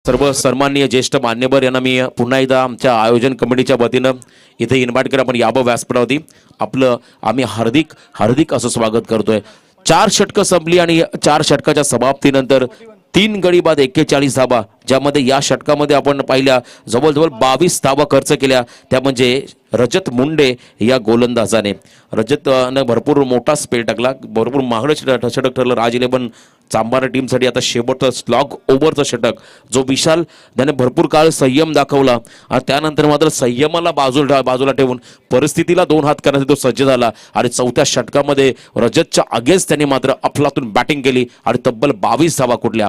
सर्व सन्माननीय ज्येष्ठ मान्यवर यांना मी पुन्हा एकदा आमच्या आयोजन कमिटीच्या वतीनं इथे इन्व्हाइट करा. आपण यावं व्यासपीठावरती आपलं आम्ही हार्दिक हार्दिक असं स्वागत करतोय. 4 षटकं संपली आणि 4 षटकाच्या समाप्तीनंतर 3 गडी बाद 41 धावा, ज्यामध्ये या षटकामध्ये आपण पाहिल्या जवळजवळ 22 धावा खर्च केल्या, त्या म्हणजे रजत मुंडे या गोलंदाजाने. रजतनं भरपूर मोठा स्पेल टाकला, भरपूर महागडं षटक ठरलं. राज 11 चांबार टीमसाठी आता शेवटचं स्लॉग ओव्हरचं षटक जो विशाल त्याने भरपूर काळ संयम दाखवला आणि त्यानंतर मात्र संयमाला बाजूला ठेवून परिस्थितीला 2 हात करण्यासाठी तो सज्ज झाला आणि 4थ्या षटकामध्ये रजतच्या अगेन्स्ट त्याने मात्र अफलातून बॅटिंग केली आणि तब्बल 22 धावा कुठल्या.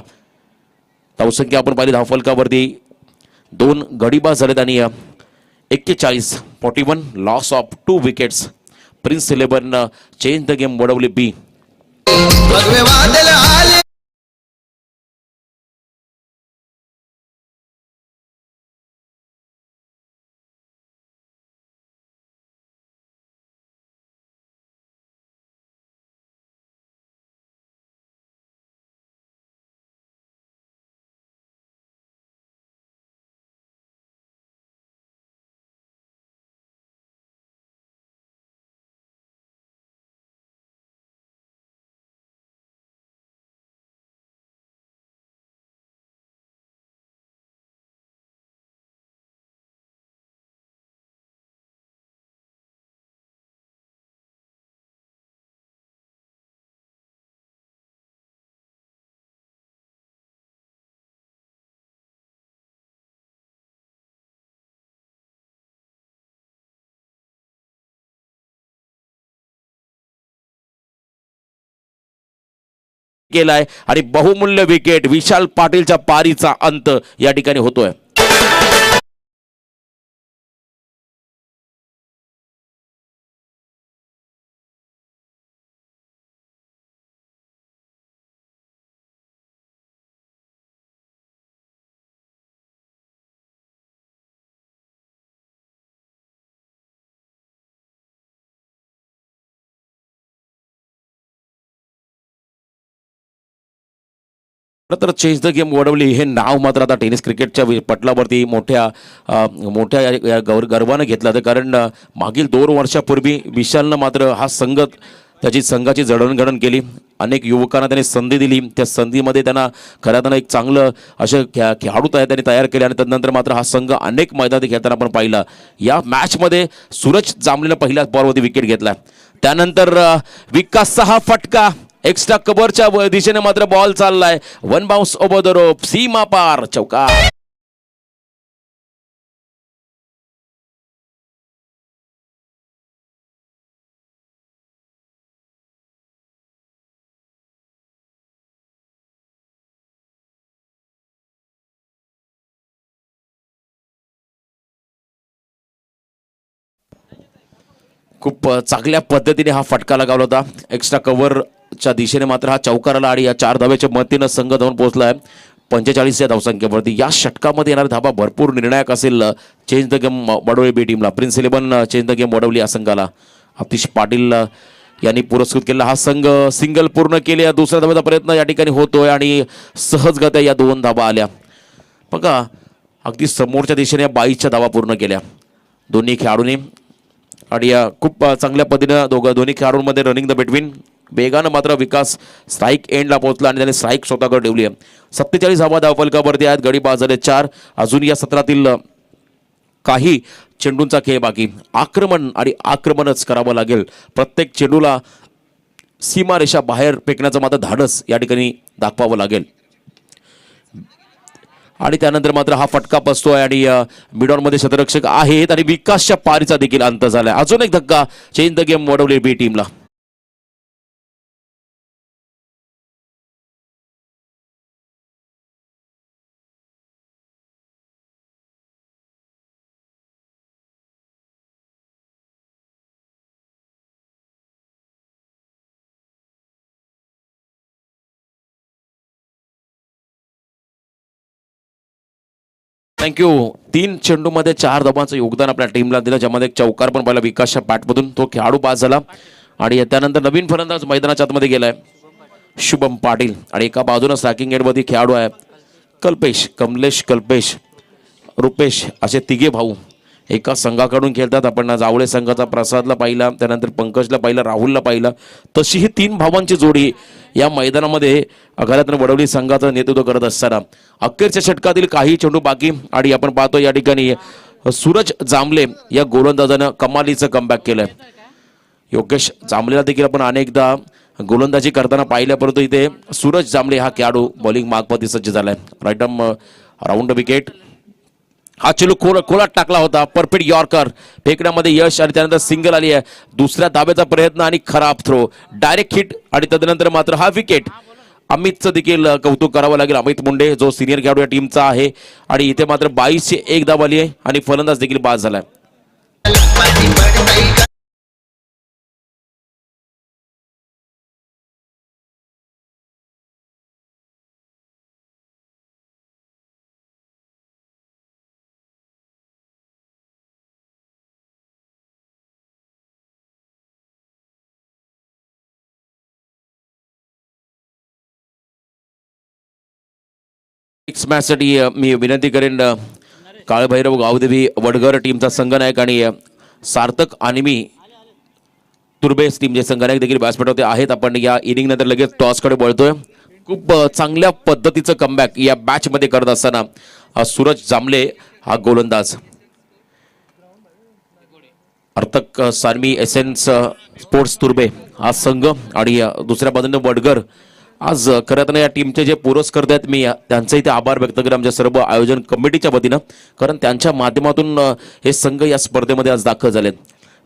धावसंख्या आपण पाहिली धावफलकावरती 2 गडीबाज झालेत आणि 41 loss of 2 wickets. Prince 11 change the game Wadavali B. केलाय आणि बहुमूल्य विकेट विशाल पाटीलच्या पारीचा अंत या ठिकाणी होतोय. खरं तर चेंज द गेम वडवली हे नाव मात्र आता टेनिस क्रिकेटच्या पटलावरती मोठ्या गर्वानं घेतलं जातं. कारण मागील 2 वर्षापूर्वी विशालनं मात्र हा संघ त्याची संघाची जडणघडण केली. अनेक युवकांना त्याने संधी दिली. त्या संधीमध्ये त्यांना खऱ्यानं एक चांगलं असे खेळाडू त्यांनी तयार केले आणि त्यानंतर मात्र हा संघ अनेक मैदानी खेळताना आपण पाहिला. या मॅचमध्ये सूरज जांभलेनं पहिल्याच बॉलवरती विकेट घेतला. त्यानंतर विकासचा हा फटका एक्स्ट्रा कव्हरच्या दिशेने मात्र बॉल चाललाय. 1 बाउन्स ओव्हर द रोप, सीमा पार, चौकार. खूप चांगल्या पद्धतीने हा फटका लगावला होता. एक्स्ट्रा कव्हरच्या दिशेने मात्र हा चौकार आला आणि या 4 धावेच्या मदतीनं संघ धावून पोहोचलाय 45 या धावसंख्येवरती. या षटकामध्ये येणारा धाबा भरपूर निर्णायक असेल चेंज द गेम वडवली बी टीमला. Prince 11 change the game Wadavali या संघाला. अतिश पाटील यांनी पुरस्कृत केला. हा संघ सिंगल पूर्ण केले. दुसऱ्या धावेचा प्रयत्न या ठिकाणी होतोय आणि सहजगत्या या 2 धावा आल्या. बघा अगदी समोरच्या दिशेने या 22च्या धावा पूर्ण केल्या दोन्ही खेळाडूंनी. आणि खूप चांगल्या पद्धतीनं दोन्ही खेळाडूंमध्ये रनिंग द बिटवीन. वेगानं मात्र विकास स्ट्राईक एंडला पोहोचला आणि त्याने स्ट्राईक स्वतःकडे ठेवली आहे. 47 धावा धावफलकावरती आहेत. गडी बाद झाले 4. अजून या सत्रातील काही चेंडूंचा खेळ बाकी. आक्रमण आणि आक्रमणच करावं लागेल. प्रत्येक चेंडूला सीमारेषा बाहेर फेकण्याचं मात्र धाडस या ठिकाणी दाखवावं लागेल. आणि त्यानंतर मात्र हा फटका बसतोय आणि मिडॉनमध्ये शतरक्षक आहेत आणि विकासच्या पारीचा देखील अंत झालाय. अजून एक धक्का चेंज द गेम वडवली बी टीमला. थँक्यू. 3 चेंडूमध्ये 4 धावांचं योगदान आपल्या टीमला दिलं, ज्यामध्ये एक चौकार पण पाहिला विकासच्या बॅटमधून. तो खेळाडू बाद झाला आणि त्यानंतर नवीन फलंदाज मैदानाच्या आतमध्ये गेलाय शुभम पाटील. आणि एका बाजूनं स्ट्रायकिंग एंडमध्ये खेळाडू आहे कमलेश कल्पेश रुपेश असे 3 भाऊ एका संघाकडून खेळतात. आपण जावळे संघाचा प्रसादला पाहिला, त्यानंतर पंकजला पाहिला, राहुलला पाहिला. तशी ही 3 भावांची जोडी या मैदानामध्ये घरातून वडवली संघाचं नेतृत्व करत असताना अखेरच्या षटकातील काही चेंडू बाकी. आणि आपण पाहतो या ठिकाणी सूरज जांभले या गोलंदाजानं कमालीचं कमबॅक केलंय. योगेश जांभलेला देखील आपण अनेकदा गोलंदाजी करताना पाहिलं, परंतु इथे सूरज जांभले हा खेळाडू बॉलिंग मागपती सज्ज झालाय. Right arm round wicket. हा चेंडू खोलात टाकला होता. परफेक्ट यॉर्कर फेकण्यामध्ये यश आणि त्यानंतर सिंगल आली आहे. दुसऱ्या धाब्याचा प्रयत्न आणि खराब थ्रो, डायरेक्ट हिट आणि तदनंतर मात्र हा विकेट. अमितचं देखील कौतुक करावं लागेल. अमित मुंडे जो सिनियर खेळाडू या टीमचा आहे आणि इथे मात्र 22 धाव आली आहे आणि फलंदाज देखील बाद झालाय. नेक्स्ट मॅचसाठी मी विनंती करेन काळभैरव गावदेवी वडगर टीमचा संघनायक आणि सार्थक आनिमी तुर्बेस टीमचे संघनायक देखील व्यासपीठावरती आहेत. आपण या इनिंग नंतर लगेच टॉसकडे वळतोय. खूप चांगल्या पद्धतीचं कमबॅक या मॅच मध्ये करत असताना सूरज जांभले हा गोलंदाज, अर्थक सानमी एसेन्स स्पोर्ट्स तुर्बे हा संघ आणि दुसऱ्या बाजूने वडगर. आज खरं या टीमचे जे पुरस्कर्ते आहेत मी त्यांचे इथे आभार व्यक्त करेन आमच्या सर्व आयोजन कमिटीच्या वतीनं, कारण त्यांच्या माध्यमातून हे संघ या स्पर्धेमध्ये आज दाखल झालेत.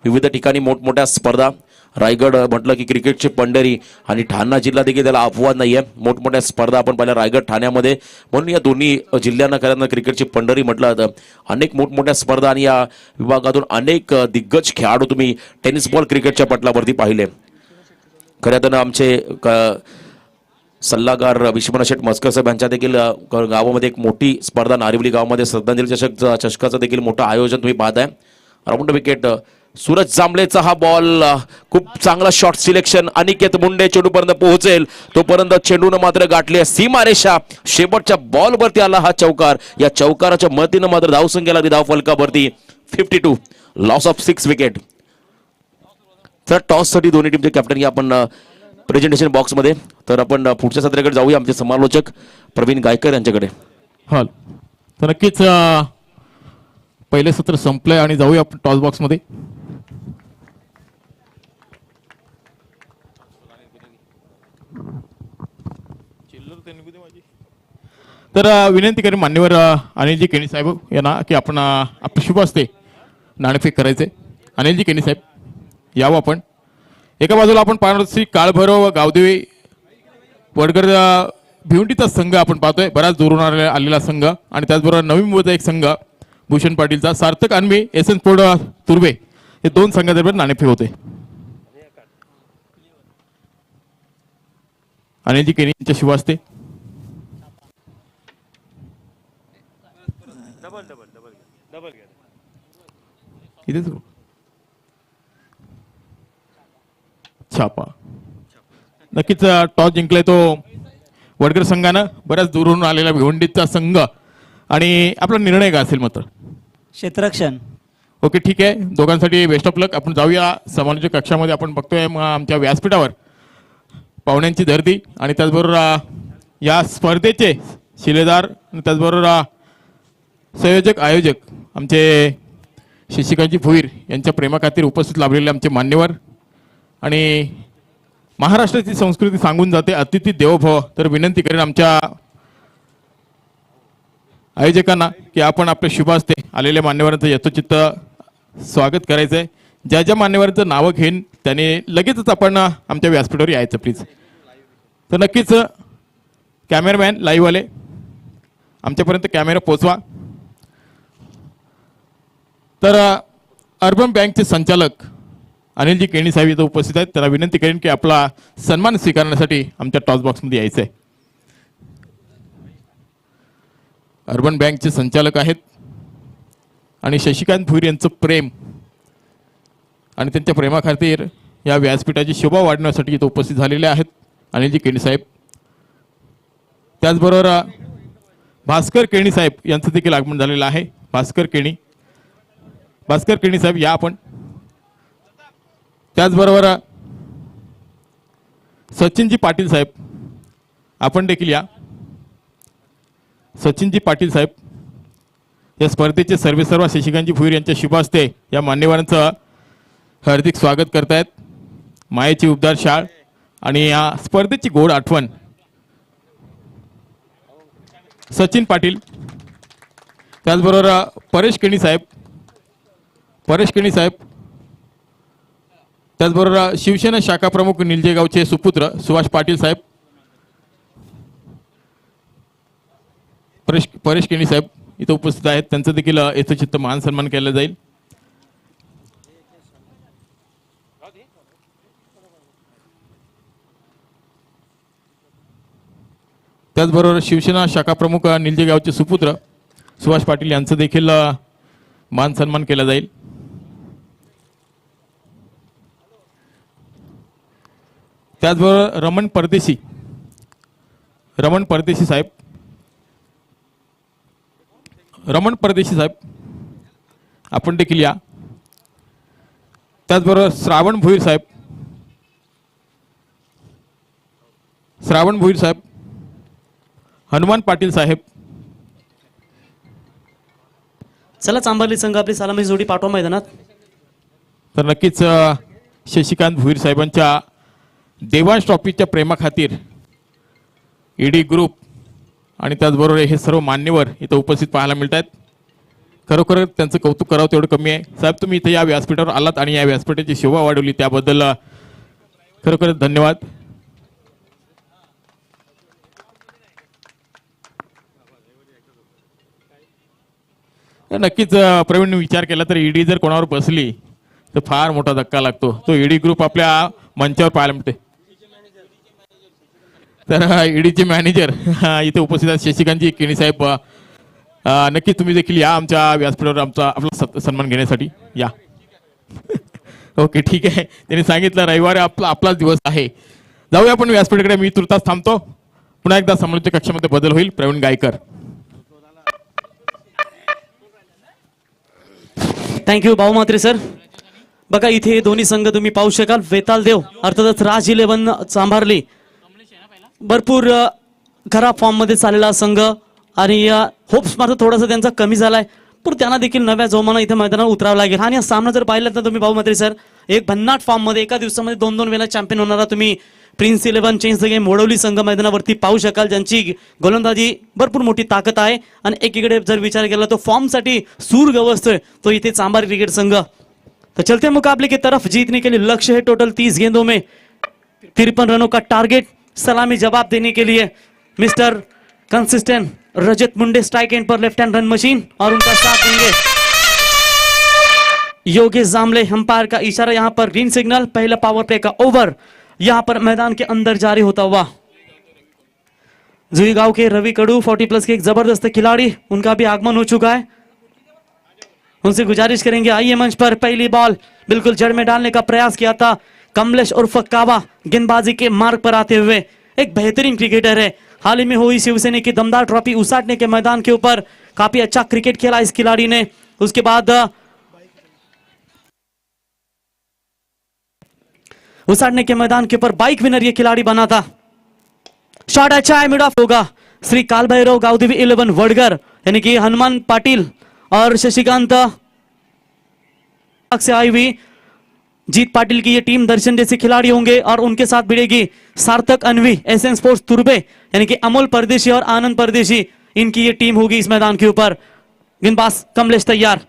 विविध ठिकाणी मोठमोठ्या स्पर्धा रायगड म्हटलं की क्रिकेटची पंढरी आणि ठाणा जिल्हा देखील त्याला अपवाद नाही आहे. मोठमोठ्या स्पर्धा आपण पाहिल्या रायगड ठाण्यामध्ये, म्हणून या दोन्ही जिल्ह्यांना खऱ्या क्रिकेटची पंढरी म्हटलं जातं. अनेक मोठमोठ्या स्पर्धा आणि या विभागातून अनेक दिग्गज खेळाडू तुम्ही टेनिस बॉल क्रिकेटच्या पटलावरती पाहिले. खऱ्या आमचे सल्लागार विश्वनाथ शेठ मस्कर साहेब यांच्या देखील गावामध्ये एक मोठी स्पर्धा नारिवली गावामध्ये श्रद्धांजली चषकाचं देखील मोठं आयोजन तुम्ही पाहताय. राऊंड विकेट सूरज जांभळेचा हा बॉल, खूप चांगला शॉट सिलेक्शन. अनिकेत मुंडे चेंडूपर्यंत पोहोचेल तोपर्यंत चेंडूनं मात्र गाठली सीमारेषा. शेवटच्या बॉलवरती आला हा चौकार. या चौकाराच्या मदतीनं मात्र धावसंख्येला धाव फलकावरती 52, लॉस ऑफ 6 विकेट. तर टॉससाठी दोन्ही टीमचे कॅप्टन या आपण प्रेझेंटेशन बॉक्समध्ये. तर आपण पुढच्या सत्राकडे जाऊया, आमचे समालोचक प्रवीण गायकर यांच्याकडे. हल तर नक्कीच पहिले सत्र संपलंय आणि जाऊया आपण टॉस बॉक्समध्ये. तर विनंती करेन मान्यवर अनिलजी केणी साहेब यांना की आपण आपलं शुभ असते नाणेफेक करायचे. अनिलजी केणी साहेब यावं आपण. एका बाजूला आपण पाहणार काळभैरव गावदेवी वडगर भिवंडीचा संघ आपण पाहतोय, बराच दुरून आलेला संघ. आणि त्याचबरोबर नवी मुंबईचा एक संघ भूषण पाटीलचा, सार्थक अनवे एस एन स्पोर्ट तुर्बे, हे दोन संघादरम्यान नाणेफेक होते. अनिलजी केणी यांच्या शुभ असते. इथेच छापा. नक्कीच टॉस जिंकलाय तो वडगर संघानं, बऱ्याच दूरून आलेला भिवंडीचा संघ. आणि आपला निर्णय काय असेल मात्र? क्षेत्ररक्षण. ओके, ठीक आहे. दोघांसाठी बेस्ट ऑफ लक. आपण जाऊया समालोचक कक्षामध्ये. आपण बघतोय आमच्या व्यासपीठावर पाहुण्यांची गर्दी आणि त्याचबरोबर या स्पर्धेचे शिलेदार आणि त्याचबरोबर संयोजक आयोजक आमचे शशिकांतजी भोईर यांच्या प्रेमाखातीर उपस्थित लाभलेले आमचे मान्यवर. आणि महाराष्ट्राची संस्कृती सांगून जाते अतिथी देवो भव. तर विनंती करेन आमच्या आयोजकांना की आपण आपल्या शुभ हस्ते आलेल्या मान्यवरांचं यथोचित स्वागत करायचं आहे. ज्या ज्या मान्यवरांचं नावं घेईन त्याने लगेचच आपण आमच्या व्यासपीठावर यायचं प्लीज. तर नक्कीच कॅमेरामॅन लाईव्हवाले आमच्यापर्यंत कॅमेरा पोचवा. तर अर्बन बँकचे संचालक अनिलजी केणी साहेब इथं उपस्थित आहेत. त्यांना विनंती करेन की आपला सन्मान स्वीकारण्यासाठी आमच्या टॉस बॉक्समध्ये यायचं आहे. अर्बन बँकचे संचालक आहेत आणि शशिकांत भोईर यांचं प्रेम आणि त्यांच्या प्रेमाखातीर या व्यासपीठाची शोभा वाढवण्यासाठी इथं उपस्थित झालेले आहेत अनिलजी केणी साहेब. त्याचबरोबर भास्कर केणी साहेब यांचं देखील आगमन झालेलं आहे. भास्कर केणी साहेब या आपण. त्याचबरोबर सचिनजी पाटील साहेब आपण देखील या. सचिनजी पाटील साहेब या स्पर्धेचे सर्वेसर्वा शशिकांतजी भोईर यांच्या शुभ हस्ते या मान्यवरांचं हार्दिक स्वागत करतायत. मायेची उबदार शाळ आणि या स्पर्धेची गोड आठवण सचिन पाटील. त्याचबरोबर परेश केणी साहेब. त्याचबरोबर शिवसेना शाखा प्रमुख निलजेगावचे सुपुत्र सुभाष पाटील साहेब. परेश केणी साहेब इथं उपस्थित आहेत. त्यांचं देखील यथोचित मान सन्मान केला जाईल. त्याचबरोबर शिवसेना शाखा प्रमुख निलजेगावचे सुपुत्र सुभाष पाटील यांचं देखील मान सन्मान केला जाईल. त्याचबरोबर रमण परदेशी साहेब आपण देखील या. त्याचबरोबर श्रावण भोईर साहेब, हनुमान पाटील साहेब. चला चांभारली संघ आपली सलामी जोडी पाठवा मैदानात. तर नक्कीच शशिकांत भोईर साहेबांच्या देवांश ट्रॉफीच्या प्रेमाखातीर ईडी ग्रुप आणि त्याचबरोबर हे सर्व मान्यवर इथं उपस्थित पाहायला मिळत आहेत. खरोखर त्यांचं कौतुक करावं तेवढं कमी आहे. साहेब तुम्ही इथे या व्यासपीठावर आलात आणि या व्यासपीठाची शोभा वाढवली त्याबद्दल खरोखर धन्यवाद. नक्कीच प्रवीण विचार केला तर ईडी जर कोणावर बसली तर फार मोठा धक्का लागतो. तो ईडी ग्रुप आपल्या मंचावर पाहायला मिळते. तर ईडीचे मॅनेजर इथे उपस्थित आहेत शशिकांतजी केणी साहेब. नक्की तुम्ही देखील या आमच्या व्यासपीठावर आमचा आपला सन्मान घेण्यासाठी या. ओके ठीक आहे. त्यांनी सांगितलं रविवारी आपलाच दिवस आहे. जाऊया आपण व्यासपीठाकडे. मी तुर्तास थांबतो. पुन्हा एकदा समोरच्या कक्षामध्ये बदल होईल. प्रवीण गायकर. थँक्यू भाऊ म्हात्रे सर. बघा इथे दोन्ही संघ तुम्ही पाहू शकाल. वेताल देव अर्थातच राज 11 सांभारली भरपूर खराब फॉर्म मध्ये चाललेला संघ आणि होप्स मात्र थोडासा त्यांचा कमी झालाय. पण त्यांना देखील नव्या जोमानं इथे मैदानावर उतरावं लागेल. आणि हा सामना जर पाहिला तर तुम्ही भाऊ म्हात्रे सर एक भन्नाट फॉर्म मध्ये एका दिवसामध्ये 2-2 वेळा चॅम्पियन होणारा तुम्ही prince 11 change the game Wadavali संघ मैदानावरती पाहू शकाल. ज्यांची गोलंदाजी भरपूर मोठी ताकद आहे. आणि एकीकडे जर विचार केला तो फॉर्म साठी सूर गवसतोय तो इथे चांभार क्रिकेट संघ. तो चलते मुकाबले की तरफ जीतने के लिए लक्ष्य है टोटल 30 गेंदों में 53 रनों का टारगेट. सलामी जवाब देने के लिए मिस्टर कंसिस्टेंट रजत मुंडे स्ट्राइक एंड पर लेफ्ट हैंड रन मशीन और उनका साथ देंगे योगेश जामले. अंपायर का इशारा यहां पर ग्रीन सिग्नल. पहला पावर प्ले का ओवर यहां पर मैदान के अंदर जारी होता हुआ. जुई गांव के रवि कडू 40+ के एक जबरदस्त खिलाड़ी उनका भी आगमन हो चुका है. उनसे गुजारिश करेंगे आइए मंच पर. पहली बॉल बिल्कुल जड़ में डालने का प्रयास किया था कमलेश उर्फ कावा. गेंदबाजी के मार्ग पर आते हुए एक बेहतरीन क्रिकेटर है. हाल ही में हुई शिवसेना की दमदार ट्रॉफी उसाटने के मैदान के ऊपर काफी अच्छा क्रिकेट खेला इस खिलाड़ी ने. उसके बाद उसाटने के मैदान के ऊपर बाइक विनर ये खिलाड़ी बना था. शॉट अच्छा है. मिड ऑफ होगा. श्री कालभैरव गावदेवी 11 वडगर यानी कि हनुमान पाटिल और शशिकांत से आई हुई जीत पाटिल की ये टीम दर्शन जैसे खिलाड़ी होंगे और उनके साथ भिड़ेगी सार्थक अनवी एसएन स्पोर्ट्स तुर्बे यानी कि अमोल परदेशी और आनंद परदेशी. इनकी ये टीम होगी इस मैदान के ऊपर. गेंदबाज कमलेश तैयार.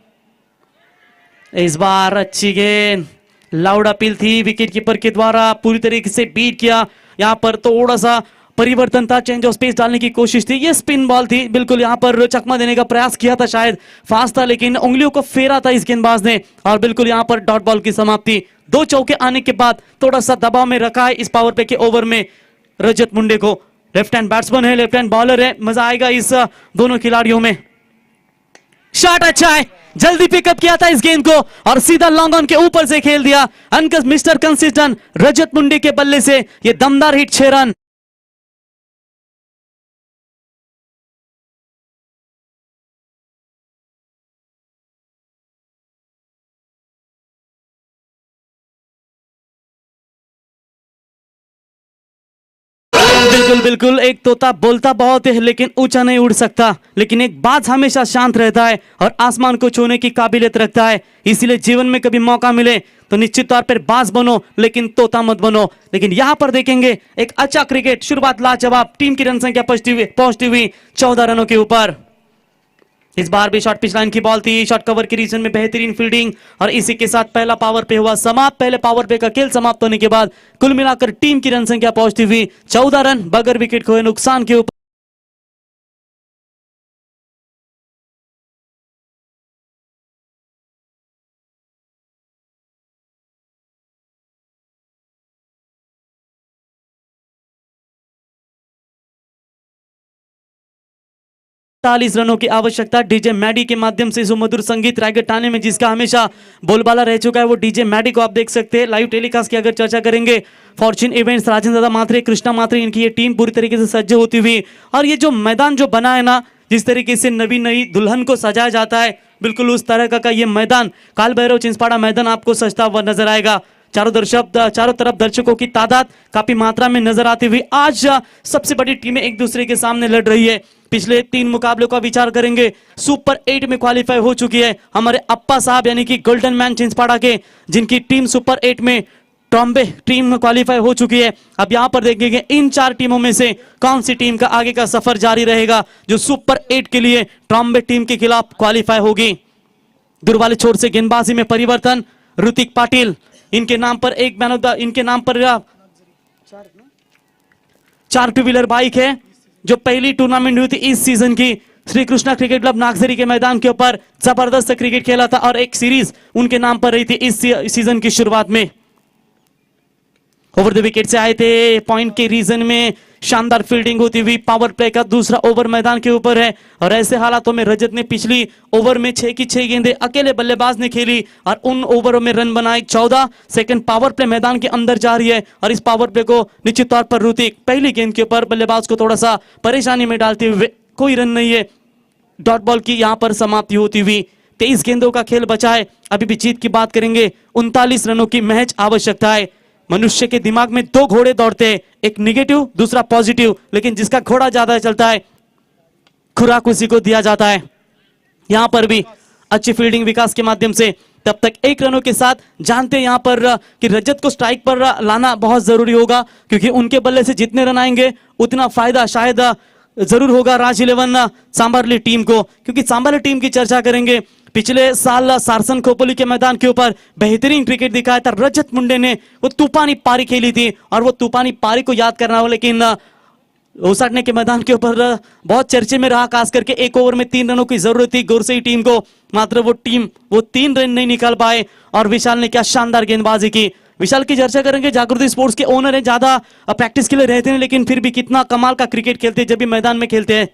इस बार अच्छी गेंद लाउड अपील थी विकेट कीपर के द्वारा पूरी तरीके से बीट किया. यहां पर थोड़ा सा परिवर्तन था. चेंज ऑफ स्पेस डालने की कोशिश थी. ये स्पिन बॉल थी. बिल्कुल यहां पर चकमा देने का प्रयास किया था शायद फास्ट था लेकिन उंगलियों को फेरा था इस गेंदबाज ने और बिल्कुल यहां पर डॉट बॉल की समाप्ति. 2 चौके आने के बाद थोड़ा सा दबाव में रखा है इस पावर प्ले के ओवर में रजत मुंडे को. लेफ्ट हैंड बैट्समैन है लेफ्ट हैंड बॉलर है. मजा आएगा इस दोनों खिलाड़ियों में. शॉट अच्छा है. जल्दी पिकअप किया था इस गेंद को और सीधा लॉन्ग ऑन के ऊपर से खेल दिया. मिस्टर कंसिस्टेंट रजत मुंडे के बल्ले से ये दमदार हिट 6 रन. बिल्कुल बिल्कुल. एक तोता बोलता बहुत है लेकिन ऊंचा नहीं उड़ सकता. लेकिन एक बाज हमेशा शांत रहता है और आसमान को छूने की काबिलियत रखता है. इसीलिए जीवन में कभी मौका मिले तो निश्चित तौर पर बाज बनो लेकिन तोता मत बनो. लेकिन यहां पर देखेंगे एक अच्छा क्रिकेट. शुरुआत लाजवाब. टीम की रन संख्या पहुंचती हुई 14 रनों के ऊपर. इस बार भी शॉर्ट पिच लाइन की बॉल थी. शॉर्ट कवर के रीजन में बेहतरीन फील्डिंग और इसी के साथ पहला पावर पे हुआ समाप्त. पहले पावर पे का खेल समाप्त होने के बाद कुल मिलाकर टीम की रन संख्या पहुंचती हुई 14 रन बगैर विकेट खोए नुकसान के ऊपर. रनों की आवश्यकता. डीजे मैडी के माध्यम से सुमधुर संगीत रायगढ़ थाने में जिसका हमेशा बोलबाला रह चुका है वो डीजे मैडी को आप देख सकते हैं. लाइव टेलीकास्ट की अगर चर्चा करेंगे फॉर्च्यून इवेंट्स राजेंद्र दादा मात्रे कृष्णा मात्रे इनकी ये टीम पूरी तरीके से सज्ज होती हुई. और ये जो मैदान जो बना है ना जिस तरीके से नई दुल्हन को सजाया जाता है बिल्कुल उस तरह का ये मैदान काल भैरव चिंचपाड़ा मैदान आपको सजता हुआ नजर आएगा. चारों तरफ दर्शकों की तादाद काफी मात्रा में नजर आती हुई. आज सबसे बड़ी टीमें एक दूसरे के सामने लड़ रही है. पिछले 3 मुकाबलों का विचार करेंगे सुपर 8 में क्वालिफाई हो चुकी है हमारे अप्पा साहब यानी कि गोल्डन मैन चिंचपाड़ा के जिनकी टीम सुपर 8 में ट्रॉम्बे टीम में क्वालिफाई हो चुकी है. अब यहां पर देखेंगे इन 4 टीमों में से कौन सी टीम का आगे का सफर जारी रहेगा जो सुपर 8 के लिए ट्रॉम्बे टीम के खिलाफ क्वालिफाई होगी. दूर वाले छोर से गेंदबाजी में परिवर्तन. ऋतिक पाटिल इनके नाम पर एक मैन ऑफ द इनके नाम पर 4 टू व्हीलर बाइक है जो पहली टूर्नामेंट हुई थी इस सीजन की श्री कृष्णा क्रिकेट क्लब नागझरी के मैदान के ऊपर जबरदस्त क्रिकेट खेला था और एक सीरीज उनके नाम पर रही थी इस सीजन की शुरुआत में। ओवर द विकेट से आए थे, पॉइंट के रीजन में शानदार फील्डिंग होती हुई पावर प्ले का दूसरा ओवर मैदान के ऊपर है और ऐसे हालातों में रजत ने पिछली ओवर में 6 की 6 गेंदें अकेले बल्लेबाज ने खेली और उन ओवरों में रन बनाए 14। सेकंड पावर प्ले मैदान के अंदर जा रही है और इस पावर प्ले को निश्चित तौर पर ऋतिक पहली गेंद के ऊपर बल्लेबाज को थोड़ा सा परेशानी में डालते हुए कोई रन नहीं है, डॉट बॉल की यहां पर समाप्ति होती हुई। 23 गेंदों का खेल बचा है, अभी भी जीत की बात करेंगे, 39 रनों की महज आवश्यकता है। मनुष्य के दिमाग में 2 घोड़े दौड़ते हैं, एक नेगेटिव दूसरा पॉजिटिव, लेकिन जिसका घोड़ा ज्यादा चलता है खुराक उसी को दिया जाता है। यहां पर भी अच्छी फील्डिंग विकास के माध्यम से तब तक 1 रनों के साथ जानते हैं यहां पर कि रजत को स्ट्राइक पर लाना बहुत जरूरी होगा क्योंकि उनके बल्ले से जितने रन आएंगे उतना फायदा शायद जरूर होगा राज 11 सांबरली टीम को, क्योंकि सांबरली टीम की चर्चा करेंगे। पिछले साल सारसन खोपोली के मैदान के ऊपर बेहतरीन क्रिकेट दिखाया था रजत मुंडे ने, वो तूफानी पारी खेली थी और वो तूफानी पारी को याद करना हो, लेकिन ओसाटने के मैदान के ऊपर बहुत चर्चे में रहा, खास करके 1 ओवर में 3 रनों की जरूरत थी गोरसई टीम को, मात्र वो 3 रन नहीं निकाल पाए और विशाल ने क्या शानदार गेंदबाजी की। विशाल की चर्चा करेंगे, जागृति स्पोर्ट्स के ओनर है, ज्यादा प्रैक्टिस के लिए रहते हैं लेकिन फिर भी कितना कमाल का क्रिकेट खेलते हैं जब भी मैदान में खेलते हैं।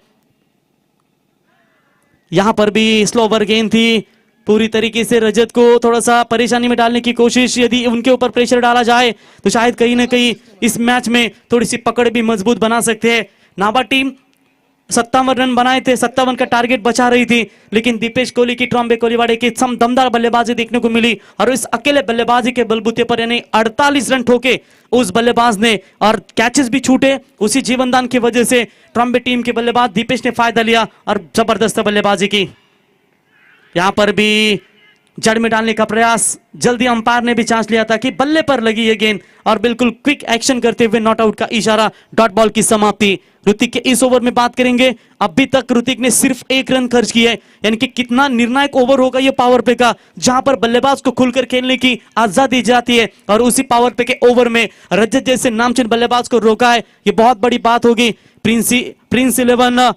यहां पर भी स्लो ओवर गेंद थी, पूरी तरीके से रजत को थोड़ा सा परेशानी में डालने की कोशिश, यदि उनके ऊपर प्रेशर डाला जाए तो शायद कहीं ना कहीं इस मैच में थोड़ी सी पकड़ भी मजबूत बना सकते हैं। नाबा टीम 57 रन बनाए थे, 57 का टारगेट बचा रही थी, लेकिन दीपेश कोहली की ट्रॉम्बे कोलीवाड़े की दमदार बल्लेबाजी देखने को मिली और इस अकेले बल्लेबाजी के बलबूते पर यानी 48 रन ठोके उस बल्लेबाज ने और कैचेस भी छूटे, उसी जीवनदान की वजह से ट्रॉम्बे टीम के बल्लेबाज दीपेश ने फायदा लिया और जबरदस्त बल्लेबाजी की। यहां पर भी जड़ में डालने का प्रयास, जल्दी अंपायर ने भी चांस लिया था कि बल्ले पर लगी ये गेंद और बिल्कुल क्विक एक्शन करते हुए नॉट आउट का इशारा, डॉट बॉल की समाप्ति। ऋतिक के इस ओवर में बात करेंगे, अभी तक ऋतिक ने सिर्फ 1 रन खर्च किया है, यानी कि कितना निर्णायक ओवर होगा ये पावर प्ले का, जहां पर बल्लेबाज को खुलकर खेलने की आजादी जाती है और उसी पावर प्ले के ओवर में रजत जैसे नामचीन बल्लेबाज को रोका है, ये बहुत बड़ी बात होगी Prince 11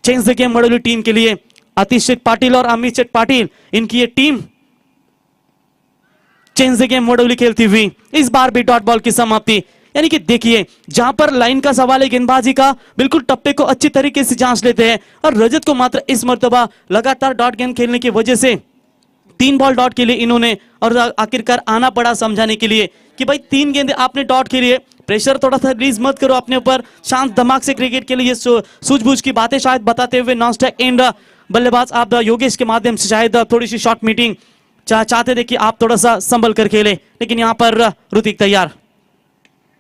change the game model team के लिए। आतिश शेठ पाटिल और अमित शेठ पाटिल, इनकी ये team change the game model खेलती हुई, इस बार भी डॉट बॉल की समाप्ति। यानी कि देखिए जहां पर लाइन का सवाल है गेंदबाजी का, बिल्कुल टप्पे को अच्छी तरीके से जांच लेते हैं और रजत को मात्र इस मर्तबा लगातार डॉट गेंद खेलने की वजह से 3 बॉल डॉट के लिए इन्होंने और आखिरकार आना पड़ा समझाने के लिए कि भाई 3 गेंदे आपने डॉट के लिए, प्रेशर थोड़ा सा रिलीज मत करो अपने ऊपर, शांत दिमाग से क्रिकेट के लिए सूझबूझ की बातें शायद बताते हुए नॉन स्ट्राइक एंड बल्लेबाज आप योगेश के माध्यम से शायद थोड़ी सी शॉर्ट मीटिंग चाहते थे कि आप थोड़ा सा संभल कर खेले, लेकिन यहां पर ऋतिक तैयार।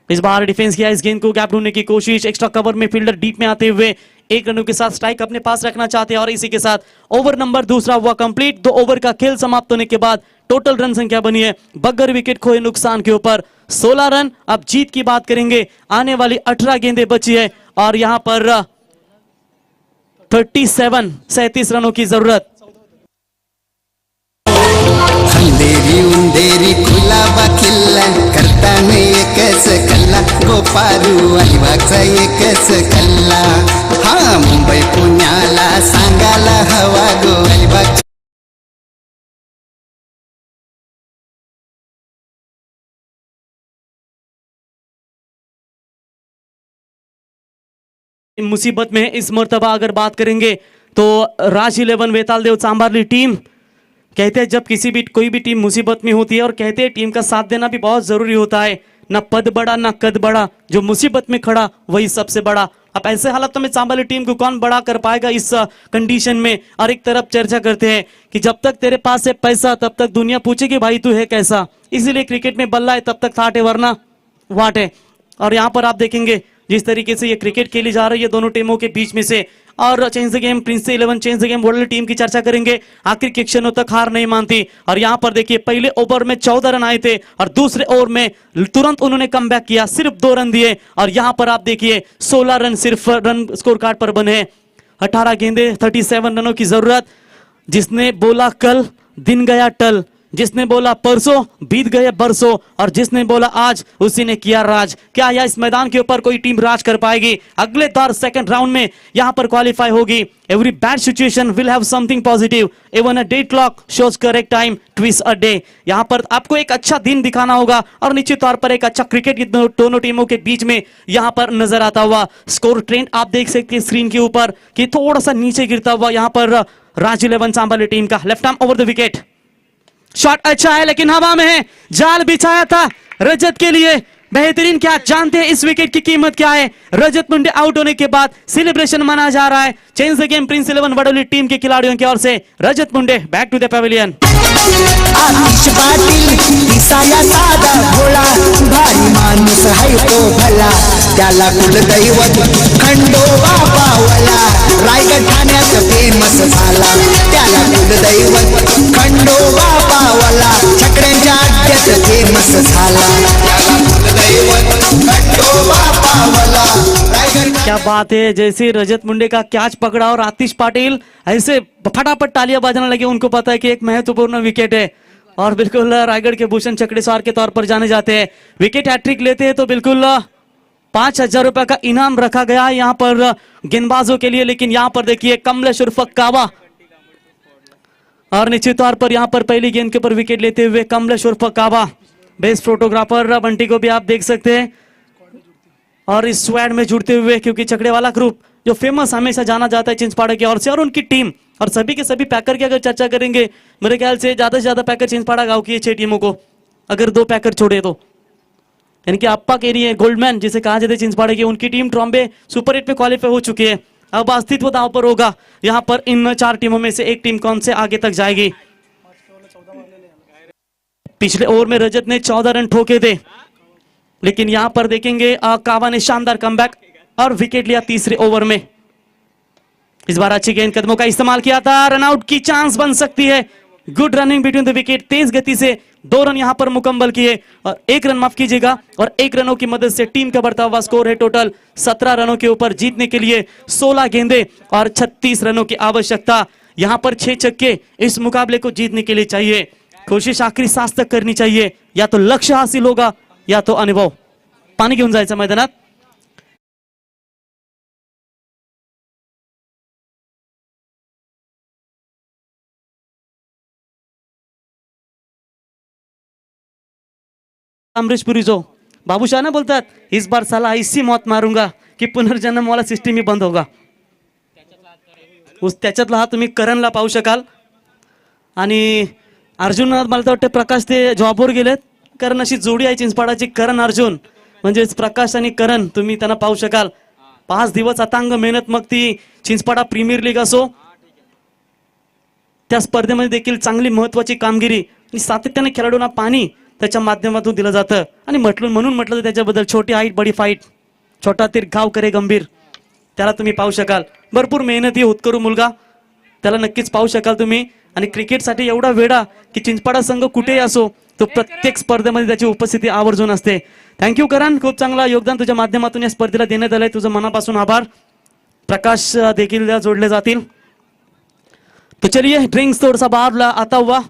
इस बार डिफेंस किया, इस गेंद को गैप ढूंढने की कोशिश, एक्स्ट्रा कवर में फील्डर डीप में आते हुए 1 रनों के साथ स्ट्राइक अपने पास रखना चाहते हैं और इसी के साथ ओवर नंबर दूसरा हुआ कंप्लीट। 2 ओवर का खेल समाप्त होने के बाद टोटल रन संख्या बनी है बगैर विकेट खोए नुकसान के ऊपर 16 रन। अब जीत की बात करेंगे, आने वाली 18 गेंदें बची है और यहां पर 37 रनों की जरूरत। अंधेरी उंधेरी खुलाबा किल्ला करताना एकच कल्ला, गोपारू अलिबागचा एकच कल्ला, हा मुंबई पुण्याला सांगायला हवा गो अलिबाग। मुसीबत में इस मर्तबा अगर बात करेंगे तो राज 11 वेतालदेव सांबरली टीम, कहते हैं जब कोई भी टीम मुसीबत में होती है और कहते हैं टीम का साथ देना भी बहुत जरूरी होता है, ना पद बड़ा ना कद बड़ा, जो मुसीबत में खड़ा वही सबसे बड़ा। अब ऐसे हालातों में सांबरली टीम को कौन बड़ा कर पाएगा इस कंडीशन में। और एक तरफ चर्चा करते हैं कि जब तक तेरे पास है पैसा तब तक दुनिया पूछेगी भाई तू है कैसा, इसीलिए क्रिकेट में बल्ला है तब तक थाट है वरना वाट है। और यहाँ पर आप देखेंगे जिस तरीके से ये क्रिकेट खेली जा रही है दोनों टीमों के बीच में से, और change the game Prince 11 change the game world team की चर्चा करेंगे, आखिर के क्षणों तक हार नहीं मानती। और यहाँ पर देखिए पहले ओवर में 14 रन आए थे और दूसरे ओवर में तुरंत उन्होंने कमबैक किया, सिर्फ 2 रन दिए और यहाँ पर आप देखिए 16 रन सिर्फ रन स्कोर कार्ड पर बने। 18 गेंदे 37 रनों की जरूरत। जिसने बोला कल दिन गया टल, जिसने बोला परसों बीत गए बरसों, और जिसने बोला आज उसी ने किया राज। क्या यह इस मैदान के ऊपर कोई टीम राज कर पाएगी? अगले दौर सेकंड राउंड में यहां पर क्वालिफाई होगी। Every bad situation will have something positive, even a day clock shows correct time twist a day. यहां पर आपको एक अच्छा दिन दिखाना होगा और निश्चित तौर पर एक अच्छा क्रिकेट दोनों टीमों के बीच में यहां पर नजर आता हुआ। स्कोर ट्रेंड आप देख सकते हैं स्क्रीन के ऊपर कि थोड़ा सा नीचे गिरता हुआ यहां पर राज 11 सांबाली टीम का। Left arm over the wicket, shot अच्छा है लेकिन हवा में है। जाल बिछाया था रजत के लिए, बेहतरीन। क्या जानते हैं इस विकेट की कीमत क्या है? रजत मुंडे आउट होने के बाद सेलिब्रेशन मनाया जा रहा है। Change the game Prince 11 Wadoli team के खिलाड़ियों की ओर से Rajat Munde back to the pavilion. Atish Patil दिसाया साधा भोळा, भारी माणूस हाय तो भला, त्याला कुलदैवत खंडोबा पावला, रायगड ठाण्यात फेमस झाला, त्याला कुलदैवत खंडोबा पावला, छकड्यांच्या अड्ड्यात फेमस झाला, त्याला कुलदैवत खंडोबा पावला, रायगड। क्या बात है, जैसे रजत मुंडे का कैच पकड़ा और आतिश पाटिल ऐसे फटाफट तालियां बजाने लगे। उनको पता है कि एक महत्वपूर्ण विकेट है और बिल्कुल रायगढ़ के भूषण चकड़ेसर के तौर पर जाने जाते हैं। विकेट हैट्रिक लेते हैं तो बिल्कुल 5,000 रुपए का इनाम रखा गया है यहाँ पर गेंदबाजों के लिए। लेकिन यहाँ पर देखिए कमलेश उर्फ कावा, और निश्चित तौर पर यहाँ पर पहली गेंद के ऊपर विकेट लेते हुए कमलेश उर्फ कावा। बेस्ट फोटोग्राफर बंटी को भी आप देख सकते हैं और इस स्वैड में जुड़ते हुए, क्योंकि चकड़ेवाला ग्रुप जो फेमस हमेशा जाना जाता है चिंचपाड़ा की ओर से, और उनकी टीम और सभी के सभी पैकर की अगर चर्चा करेंगे, मेरे ख्याल से ज्यादा पैकर चिंचपाड़ा गांव की 6 टीमों को अगर 2 पैकर छोड़े तो, यानी कि अप्पा केरी है गोल्डमैन जिसे कहा जाता है चिंचपाड़ा की, उनकी टीम ट्रॉम्बे सुपर 8 में क्वालिफाई हो चुकी है। अब अस्तित्व दांव पर होगा यहाँ पर इन 4 टीमों में से एक टीम कौन से आगे तक जाएगी। पिछले ओवर में रजत ने 14 रन ठोके थे, लेकिन यहां पर देखेंगे कावा ने शानदार कमबैक और विकेट लिया तीसरे ओवर में। इस बार अच्छी गेंद कदमों का इस्तेमाल किया था, रनआउट की चांस बन सकती है। Good running between the wicket, तेज गति से 2 रन यहां पर मुकम्मल किए और 1 रन माफ कीजिएगा, और 1 रनों की मदद से टीम का बढ़ता हुआ स्कोर है टोटल 17 रनों के ऊपर। जीतने के लिए 16 गेंदें और 36 रनों की आवश्यकता। यहां पर 6 छक्के इस मुकाबले को जीतने के लिए चाहिए। कोशिश आखिरी सांस तक करनी चाहिए, या तो लक्ष्य हासिल होगा या तो अनुभव। पाणी घेऊन जायचं मैदानात। अमरीशपुरी जो बाबूशाह ना बोलतात, इस बार साला ऐसी मौत मारूंगा की पुनर्जन्म वाला सिस्टीम ही बंद होगा। त्याच्यातला हा तुम्ही करणला पाहू शकाल। आणि अर्जुन मला तर वाटतं प्रकाश ते जॉबवर गेलेत, कारण अशी जोडी आहे चिंचपाडाची, करण अर्जुन म्हणजेच प्रकाश आणि करण, तुम्ही त्यांना पाहू शकाल। 5 दिवस अतांग मेहनत, मग ती चिंचपाडा प्रीमियर लीग असो, त्या स्पर्धेमध्ये देखील चांगली महत्वाची कामगिरी आणि सातत्याने खेळाडूंना पाणी त्याच्या माध्यमातून दिलं जातं। आणि म्हणून म्हटलं तर त्याच्याबद्दल छोटी हाईट बडी फाईट, छोटा तीर घाव करे गंभीर, त्याला तुम्ही पाहू शकाल। भरपूर मेहनती होतकरू मुलगा, त्याला नक्कीच पाहू शकाल तुम्ही। आणि क्रिकेटसाठी एवढा वेडा की चिंचपाडा संघ कुठेही असो तो प्रत्येक स्पर्धेमध्ये त्याची उपस्थिती आवर्जून असते। थँक्यू करण, खूप चांगला योगदान तुझ्या माध्यमातून या स्पर्धेला देण्यात आलंय, तुझं मनापासून आभार। प्रकाश देखील जोड़ले जातील। तो चलिए ड्रिंक्स थोड़ा सा बाहर आता हुआ,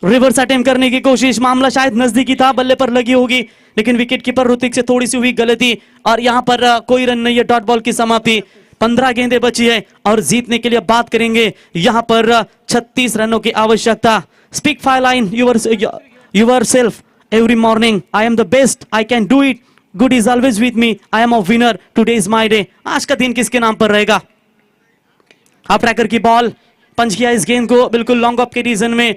रिवर्स अटेम्प्ट करने की कोशिश, मामला शायद नजदीकी था, बल्ले पर लगी होगी, लेकिन विकेट कीपर ऋतिक से थोड़ी सी हुई गलती और यहां पर कोई रन नहीं है। डॉट बॉल की समाप्ति, 15 गेंदें बची है और जीतने के लिए बात करेंगे यहां पर 36 रनों की आवश्यकता। Speak 5 line yourself every morning, I am the best, I can do it, good is always with me, I am a winner, today is my day. आज का दिन किसके नाम पर रहेगा? हाफ ट्रैकर की बॉल, पंच किया इस गेंद को बिल्कुल लॉन्ग ऑफ के रीजन में।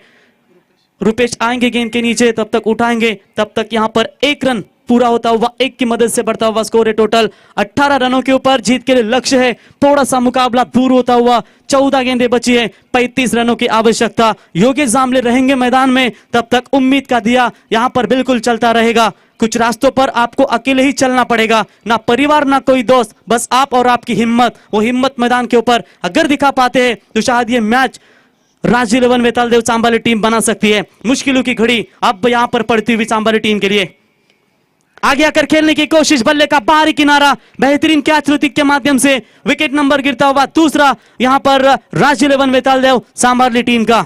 रुपेश आएंगे गेंद के नीचे, तब तक उठाएंगे, तब तक यहां पर 1 रन पूरा होता हुआ, 1 की मदद से बढ़ता हुआ स्कोर है टोटल 18 रनों के ऊपर। जीत के लिए लक्ष्य है, थोड़ा सा मुकाबला दूर होता हुआ, 14 गेंदें बची है, 35 रनों की आवश्यकता। योगेश जामले रहेंगे मैदान में, तब तक उम्मीद का दिया यहां पर बिल्कुल चलता रहेगा। कुछ रास्तों पर आपको अकेले ही चलना पड़ेगा, ना परिवार ना कोई दोस्त, बस आप और आपकी हिम्मत। वो हिम्मत मैदान के ऊपर अगर दिखा पाते हैं तो शायद ये मैच राज 11 वेतालदेव सांबाली टीम बना सकती है। मुश्किलों की घड़ी अब यहां पर पड़ती हुई सांबाली टीम के लिए। आगे आकर खेलने की कोशिश, बल्ले का बाहरी किनारा, बेहतरीन कैच ऋतिक के माध्यम से, विकेट नंबर गिरता हुआ दूसरा यहां पर राज 11 वेतालदेव सांबाली टीम का।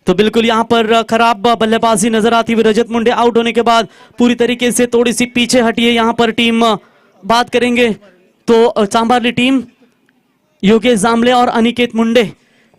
तो बिल्कुल यहाँ पर खराब बल्लेबाजी नजर आती हुई रजत मुंडे आउट होने के बाद पूरी तरीके से थोड़ी सी पीछे हटी है यहाँ पर टीम। बात करेंगे तो चांबारली टीम योगेश जामले और अनिकेत मुंडे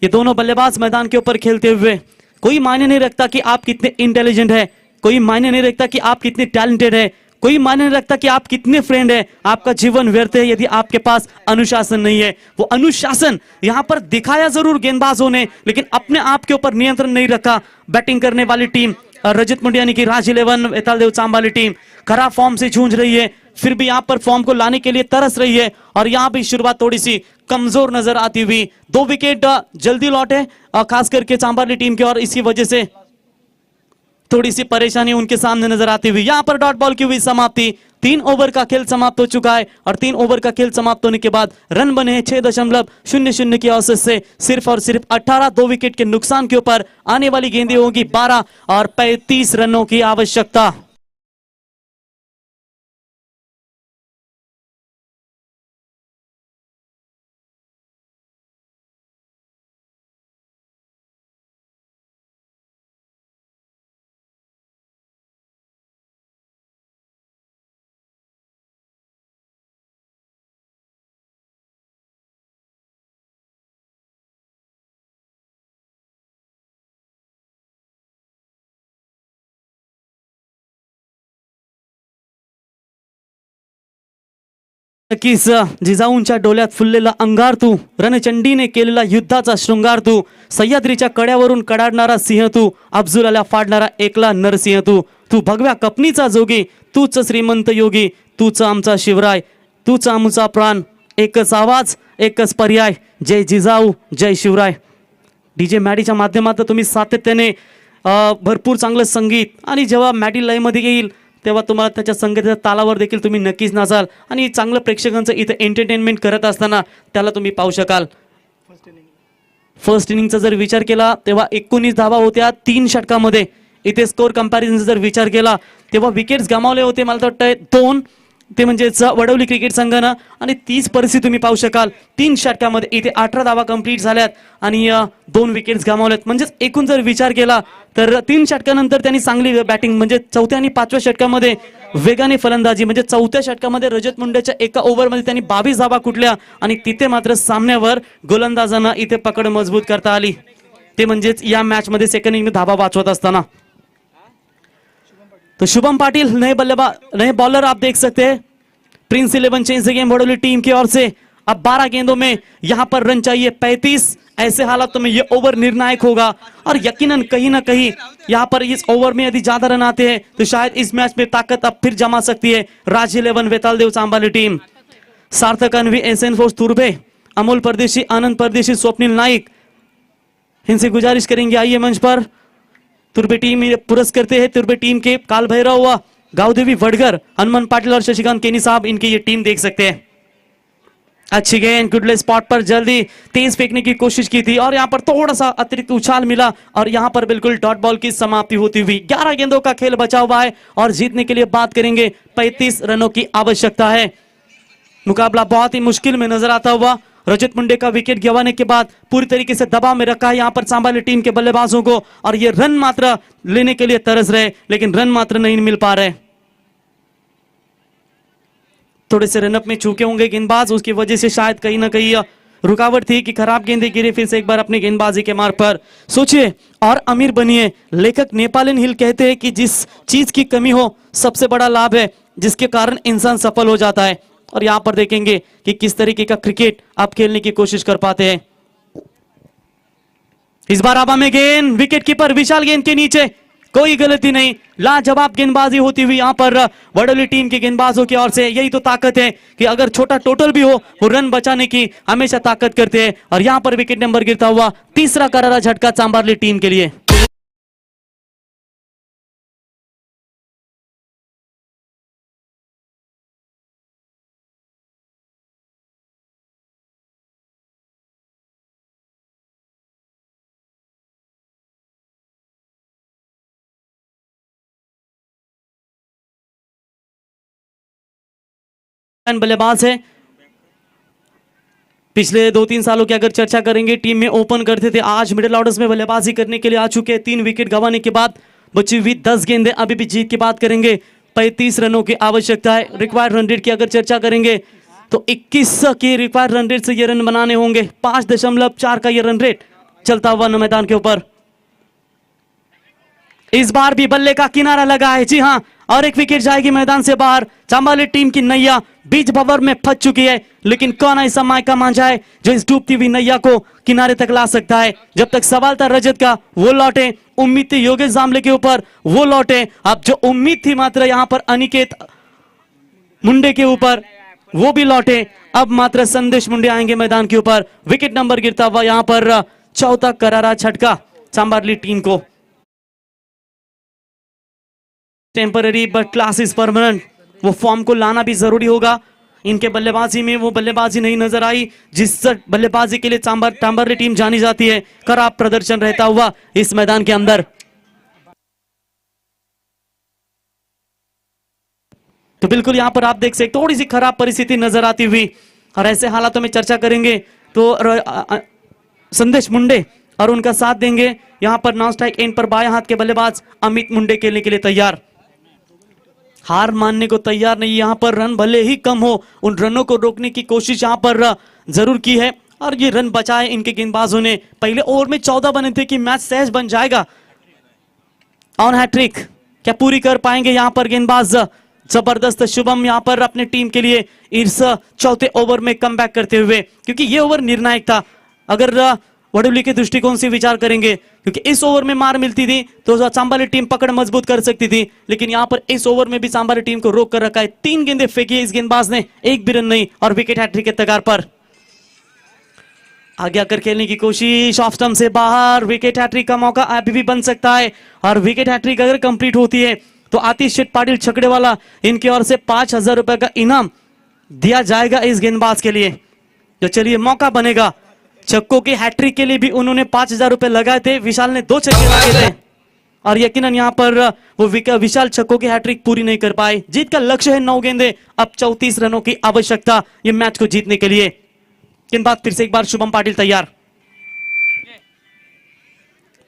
ये दोनों बल्लेबाज मैदान के ऊपर खेलते हुए, कोई मायने नहीं रखता कि आप कितने इंटेलिजेंट है, कोई मायने नहीं रखता कि आप कितने टैलेंटेड है, कोई मायने नहीं रखता कि आप कितने फ्रेंड है, आपका जीवन व्यर्थ है यदि आपके पास अनुशासन नहीं है। वो अनुशासन यहां पर दिखाया जरूर गेंदबाजों ने, लेकिन अपने आप के ऊपर नियंत्रण नहीं रखा। बैटिंग करने वाली टीम रजत मुंडे यानी कि राज 11 वेतालदेव चांबाली टीम खराब फॉर्म से जूझ रही है, फिर भी यहां पर फॉर्म को लाने के लिए तरस रही है और यहां भी शुरुआत थोड़ी सी कमजोर नजर आती हुई। 2 विकेट जल्दी लौटे खास करके चांबारली टीम की, और इसी वजह से थोड़ी सी परेशानी उनके सामने नजर आती हुई। यहां पर डॉट बॉल की हुई समाप्ति। 3 ओवर का खेल समाप्त हो चुका है और 3 ओवर का खेल समाप्त होने के बाद रन बने हैं 6.00 की औसत से सिर्फ और सिर्फ 18। 2 विकेट के नुकसान के ऊपर आने वाली गेंदें होगी 12 और 35 रनों की आवश्यकता। नक्कीच जिजाऊंच्या डोल्यात फुललेला अंगार तू, रणचंडीने केलेला युद्धाचा शृंगार तू, सह्याद्रीच्या कड्यावरून कडाडणारा सिंह तू, अफजुलाला फाडणारा एकला नरसिंह तू, तू भगव्या कपनीचा जोगी, तूच श्रीमंत योगी, तूच आमचा शिवराय, तूच आमचा प्राण, एकच आवाज एकच पर्याय, जय जिजाऊ जय शिवराय। डीजे मॅडीच्या माध्यमातून तुम्ही सातत्याने भरपूर चांगलं संगीत, आणि जेव्हा मॅडी लाईव्हमध्ये येईल तेव्हा तुम्हाला त्याच्या संगीताच्या तालावर देखील तुम्ही नक्कीच नाचाल आणि चांगलं प्रेक्षकांचं इथे एंटरटेनमेंट करत असताना त्याला तुम्ही पाहू शकाल। फर्स्ट इनिंगचा जर विचार केला तेव्हा 19 धावा होत्या 3 षटकामध्ये। इथे स्कोर कंपॅरिझनचा जर विचार केला तेव्हा विकेट्स गमावले होते मला वाटतं 2, ते म्हणजेच वडवली क्रिकेट संघानं, आणि 30 परिस्थिती तुम्ही पाहू शकाल 3 षटकामध्ये इथे 18 धावा कंप्लीट झाल्यात आणि 2 विकेट्स गमावल्यात। म्हणजेच एकूण जर विचार केला तर 3 षटकानंतर त्यांनी चांगली बॅटिंग, म्हणजे 4थ्या आणि 5व्या षटकामध्ये वेगाने फलंदाजी, म्हणजे 4थ्या षटकामध्ये रजत मुंडेच्या एका ओव्हरमध्ये त्यांनी 22 धावा कुठल्या आणि तिथे मात्र सामन्यावर गोलंदाजांना इथे पकड मजबूत करता आली, ते म्हणजेच या मॅच मध्ये सेकंड इनिंग धावा वाचवत असताना। तो शुभम पाटिल नए बॉलर आप देख सकते हैं। Prince 11 change the game Vadoli team की ओर से। अब 12 गेंदों में यहां पर रन चाहिए 35। ऐसे हालातों में ये ओवर निर्णायक होगा और यकीनन कहीं ना कहीं यहां पर इस ओवर में यदि ज्यादा रन आते हैं तो शायद इस मैच में ताकत अब फिर जमा सकती है राज 11 वेतालदेव चांबाली टीम। सार्थक अनवी, एसएन फोर्स तुर्बे, अमोल परदेशी, आनंद परदेशी, स्वप्निल नाइक, इनसे गुजारिश करेंगे आइए मंच पर। तुर्बे टीम पुरस्कर्ते हैं तुर्बे टीम के काल भैरव, गावदेवी वडगर, हनुमान पाटिल और शशिकांत केनी साहब, इनकी ये टीम देख सकते हैं। अच्छी गेंद गुडले स्पॉट पर जल्दी तेज फेंकने की कोशिश की थी और यहां पर थोड़ा सा अतिरिक्त उछाल मिला और यहां पर बिल्कुल डॉट बॉल की समाप्ति होती हुई। 11 गेंदों का खेल बचा हुआ है और जीतने के लिए बात करेंगे 35 रनों की आवश्यकता है। मुकाबला बहुत ही मुश्किल में नजर आता हुआ। रजत मुंडे का विकेट गंवाने के बाद पूरी तरीके से दबाव में रखा है यहां पर चांबाली टीम के बल्लेबाजों को और ये रन मात्र लेने के लिए तरस रहे, लेकिन रन मात्र नहीं मिल पा रहे। थोड़े से रनअप में चूके होंगे गेंदबाज, उसकी वजह से शायद कहीं ना कहीं रुकावट थी कि खराब गेंदें गिरे। फिर से एक बार अपनी गेंदबाजी के मार्ग पर सोचिए और अमीर बनिए। लेखक नेपालिन हिल कहते हैं कि जिस चीज की कमी हो सबसे बड़ा लाभ है जिसके कारण इंसान सफल हो जाता है। और यहां पर देखेंगे कि किस तरीके का क्रिकेट आप खेलने की कोशिश कर पाते हैं। इस बार हवा में गेंद, विकेट कीपर विशाल गेंद के नीचे, कोई गलती नहीं, लाजवाब गेंदबाजी होती हुई यहां पर वडोली टीम के गेंदबाजों की ओर से। यही तो ताकत है कि अगर छोटा टोटल भी हो वो रन बचाने की हमेशा ताकत करते हैं। और यहां पर विकेट नंबर गिरता हुआ तीसरा करारा झटका चांबारली टीम के लिए। बल्लेबाज है पिछले 2-3 सालों की अगर चर्चा करेंगे, टीम में ओपन करते थे, आज मिडिल ऑर्डर्स में बल्लेबाजी करने के लिए आ चुके हैं। 3 विकेट गंवाने के बाद बची हुई 10 गेंदें। अभी भी जीत की बात करेंगे, 35 रनों की आवश्यकता है। रिक्वायर्ड रन रेट की अगर चर्चा करेंगे तो 21 के रिक्वायर्ड रन रेट से ये रन बनाने होंगे। 5.4 का ये रन रेट चलता हुआ मैदान के ऊपर। इस बार भी बल्ले का किनारा लगा है, जी हां, और एक विकेट जाएगी मैदान से बाहर। चांबाली टीम की नैया बीच भंवर में फंस चुकी है, लेकिन कौन ऐसा मायका मांझा है जो इस डूबती हुई नैया को किनारे तक ला सकता है। जब तक सवाल था रजत का, वो लौटे, उम्मीद थी योगेश जामले के ऊपर, वो लौटे। अब जो उम्मीद थी मात्र यहां पर अनिकेत मुंडे के ऊपर, वो भी लौटे। अब मात्र संदेश मुंडे आएंगे मैदान के ऊपर। विकेट नंबर गिरता हुआ यहां पर चौथा करारा झटका चांबाली टीम को। Temporary but class is permanent, वो फॉर्म को लाना भी जरूरी होगा। इनके बल्लेबाजी में वो बल्लेबाजी नहीं नजर आई जिस बल्लेबाजी के लिए चांबाली टीम जानी जाती है। खराब प्रदर्शन रहता हुआ इस मैदान के अंदर। तो बिल्कुल यहां पर आप देख सकते थोड़ी सी खराब परिस्थिति नजर आती हुई, और ऐसे हालातों में चर्चा करेंगे तो संदेश मुंडे और उनका साथ देंगे यहां पर नॉन स्ट्राइक एंड पर बाएं हाथ के बल्लेबाज अमित मुंडे खेलने के लिए तैयार। हार मानने को तैयार नहीं, यहां पर रन भले ही कम हो, उन रनों को रोकने की कोशिश यहां पर जरूर की है, और ये रन बचाए इनके गेंदबाजों ने। पहले ओवर में 14 बने थे कि मैच सहज बन जाएगा। ऑन हैट्रिक क्या पूरी कर पाएंगे यहां पर गेंदबाज? जबरदस्त शुभम यहां पर अपने टीम के लिए इस चौथे ओवर में कमबैक करते हुए, क्योंकि ये ओवर निर्णायक था अगर वडोली के दृष्टिकोण से विचार करेंगे, क्योंकि इस ओवर में मार मिलती थी तो चांबाली टीम पकड़ मजबूत कर सकती थी, लेकिन यहां पर इस ओवर में भी चांबाली टीम को रोक कर रखा है। 3 गेंदें फेंकी इस गेंदबाज ने, एक भी रन नहीं, और विकेट हैट्रिक के तगार पर। आगे आकर खेलने की कोशिश, ऑफ स्टंप से बाहर, विकेट हैट्रिक का मौका अभी भी बन सकता है, और विकेट हैट्रिक अगर कंप्लीट होती है तो आतिश पाटिल छकड़ेवाला इनकी ओर से 5,000 रुपए का इनाम दिया जाएगा इस गेंदबाज के लिए। तो चलिए मौका बनेगा। छक्कों की हैट्रिक के लिए भी उन्होंने 5,000 रुपए लगाए थे, विशाल ने 2 छक्के लगाए थे, और यकीनन यहां पर वो विशाल छक्कों की हैट्रिक पूरी नहीं कर पाए। जीत का लक्ष्य है 9 गेंदे, अब 34 रनों की आवश्यकता ये मैच को जीतने के लिए। गेंदबाज फिर से एक बार शुभम पाटिल तैयार।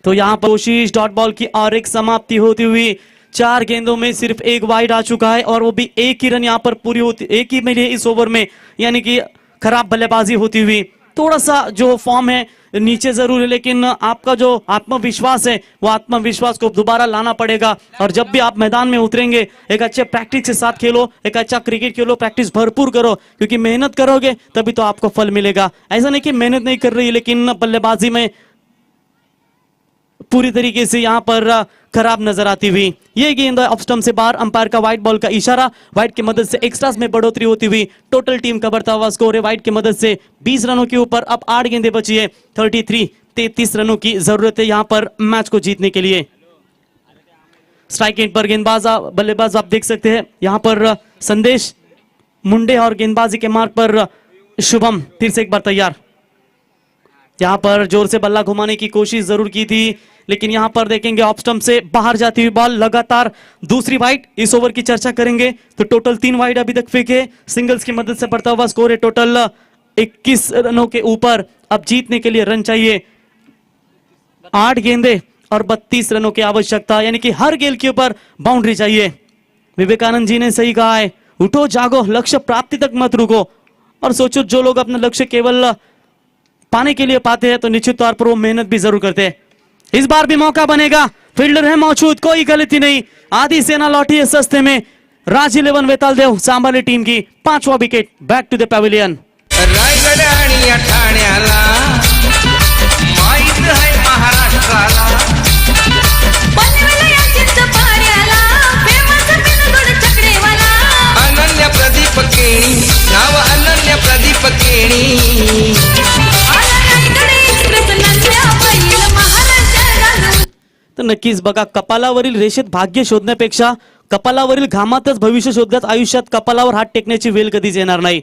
तो यहां पर कोशिश डॉट बॉल की और एक समाप्ति होती हुई। 4 गेंदों में सिर्फ 1 वाइड आ चुका है, और वो भी एक ही रन यहां पर पूरी होती, एक ही मिली इस ओवर में, यानी कि खराब बल्लेबाजी होती हुई। थोड़ा सा जो फॉर्म है नीचे जरूर है, लेकिन आपका जो आत्मविश्वास है वो आत्मविश्वास को दोबारा लाना पड़ेगा। और जब भी आप मैदान में उतरेंगे, एक अच्छे प्रैक्टिस के साथ खेलो, एक अच्छा क्रिकेट खेलो, प्रैक्टिस भरपूर करो, क्योंकि मेहनत करोगे तभी तो आपको फल मिलेगा। ऐसा नहीं कि मेहनत नहीं कर रही, लेकिन बल्लेबाजी में पूरी तरीके से यहां पर खराब नजर आती हुई। ये गेंद ऑफ स्टंप से बाहर, अंपायर का व्हाइट बॉल का इशारा। व्हाइट की मदद से एक्स्ट्रास में बढ़ोतरी होती हुई टोटल टीम का बढ़ता हुआ स्कोर है व्हाइट की मदद से 20 रनों के ऊपर। अब 8 गेंदें बची है, 33 रनों की जरूरत है यहां पर मैच को जीतने के लिए। स्ट्राइक एंड पर गेंदबाज बल्लेबाज आप देख सकते हैं यहां पर संदेश मुंडे, और गेंदबाजी के मार्ग पर शुभम फिर से एक बार तैयार। यहां पर जोर से बल्ला घुमाने की कोशिश जरूर की थी, लेकिन यहां पर देखेंगे ऑफ स्टंप से बाहर जाती हुई बॉल, लगातार दूसरी वाइड। इस ओवर की चर्चा करेंगे तो टोटल 3 वाइड अभी तक फेंके, सिंगल्स की मदद से बढ़ता हुआ स्कोर है टोटल 21 रनों के ऊपर। अब जीतने के लिए रन चाहिए, 8 गेंदे और 32 रनों की आवश्यकता, यानी कि हर गेंद के ऊपर बाउंड्री चाहिए। विवेकानंद जी ने सही कहा है, उठो जागो, लक्ष्य प्राप्ति तक मत रुको। और सोचो, जो लोग अपना लक्ष्य केवल पाने के लिए पाते हैं तो निश्चित तौर पर वो मेहनत भी जरूर करते हैं। इस बार भी मौका बनेगा, फील्डर है मौजूद, कोई गलती नहीं। आधी सेना लौटी है सस्ते में। राज 11 वेतालदेव सांभाली टीम की 5वां wicket. Back to the pavilion. Raigad आणि ठाण्याला माहित है महाराष्ट्राला, अनन्य प्रदीप केणी, नाव अनन्य प्रदीप केणी। तर नक्कीच बघा, कपालावरील रेषेत भाग्य शोधण्यापेक्षा कपालावरील घामातच भविष्य शोधण्यात आयुष्यात कपालावर हात टेकण्याची वेळ कधीच येणार नाही।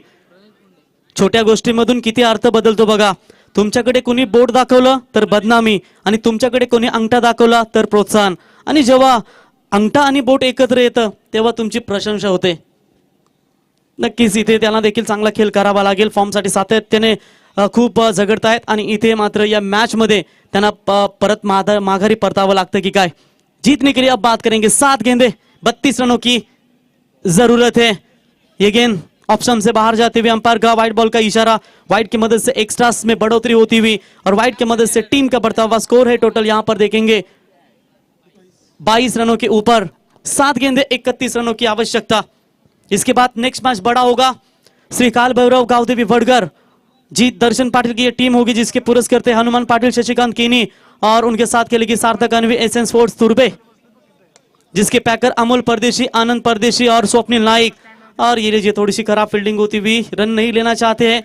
छोट्या गोष्टींमधून किती अर्थ बदलतो बघा। तुमच्याकडे कोणी बोट दाखवलं तर बदनामी, आणि तुमच्याकडे कोणी अंगठा दाखवला तर प्रोत्साहन, आणि जेव्हा अंगठा आणि बोट एकत्र येतं तेव्हा तुमची प्रशंसा होते। नक्कीच इथे त्यांना देखील चांगला खेळ करावा लागेल, फॉर्मसाठी सातत्याने खूप झगडतायत आणि इथे मात्र या मॅच मध्ये त्यांना परत माघारी परतावं लागतं की काय. जीतने के लिए अब बात करेंगे 7 गेंदे 32 रनों की जरूरत है. ये गेंद ऑप्शन से बाहर जाते हुए अंपायर का व्हाइट बॉल का इशारा, व्हाइट की मदद से एक्स्ट्रास में बढ़ोतरी होती हुई और व्हाइट की मदद से टीम का बढ़ता हुआ स्कोर है. टोटल यहां पर देखेंगे 22 रनों के ऊपर 7 गेंदे 31 रनों की आवश्यकता. इसके बाद नेक्स्ट मैच बड़ा होगा. श्री काल भैरव गावदेवी वडगर जीत दर्शन पाटिल की ये टीम होगी जिसके पुरस्कर्ते हनुमान पाटिल, शशिकांत केनी और उनके साथ खेलेगी सार्थक अनवी, एसएन स्पोर्ट्स तुर्बे जिसके पैकर अमोल परदेशी, आनंद परदेशी और स्वप्निल नाइक. और ये लीजिए थोड़ी सी खराब फील्डिंग होती हुई, रन नहीं लेना चाहते हैं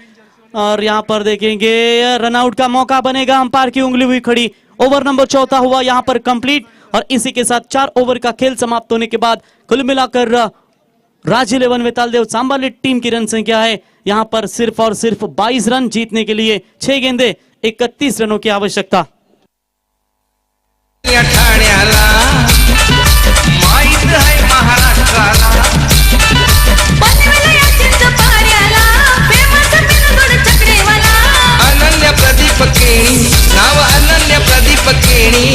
और यहां पर देखेंगे रनआउट का मौका बनेगा. अंपायर की उंगली हुई खड़ी. ओवर नंबर 14 हुआ यहां पर कंप्लीट और इसी के साथ 4 ओवर का खेल समाप्त होने के बाद कुल मिलाकर राज 11 वेतालदेव सांबाले टीम की रन संख्या है यहां पर सिर्फ और सिर्फ 22 रन. जीतने के लिए 6 गेंदे 31 रनों की आवश्यकता. या ठाण्याला माहित आहे महाराष्ट्राला अनन्य प्रदीप केणी नाव अनन्य प्रदीप केणी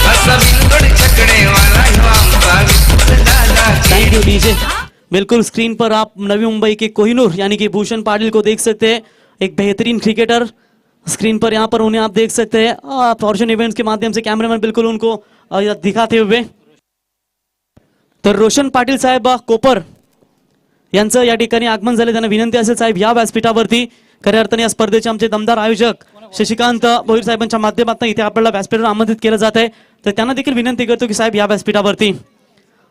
असं बिनगड छकडेवाला ह्यो आमचा विठ्ठलदादा थैंक यू डीजे. बिल्कुल स्क्रीन पर आप नवी मुंबई के कोहिनूर यानी कि भूषण पाटिल को देख सकते हैं. एक बेहतरीन क्रिकेटर स्क्रीन पर यहां पर उन्हें आप देख सकते हैं. फॉर्च्यून इवेंट्स के माध्यम से कैमरामैन बिल्कुल उनको दिखाते हुए. तर रोशन पाटील साहेब कोपर यांचं या ठिकाणी आगमन झाले. त्यांना विनंती असेल साहेब या व्यासपीठावरती. खऱ्या अर्थाने या स्पर्धेचे आमचे दमदार आयोजक शशिकांत भोईर साहेबांच्या माध्यमातून इथे आपल्याला व्यासपीठावर आमंत्रित केलं जात आहे. तर त्यांना देखील विनंती करतो की साहेब या व्यासपीठावरती.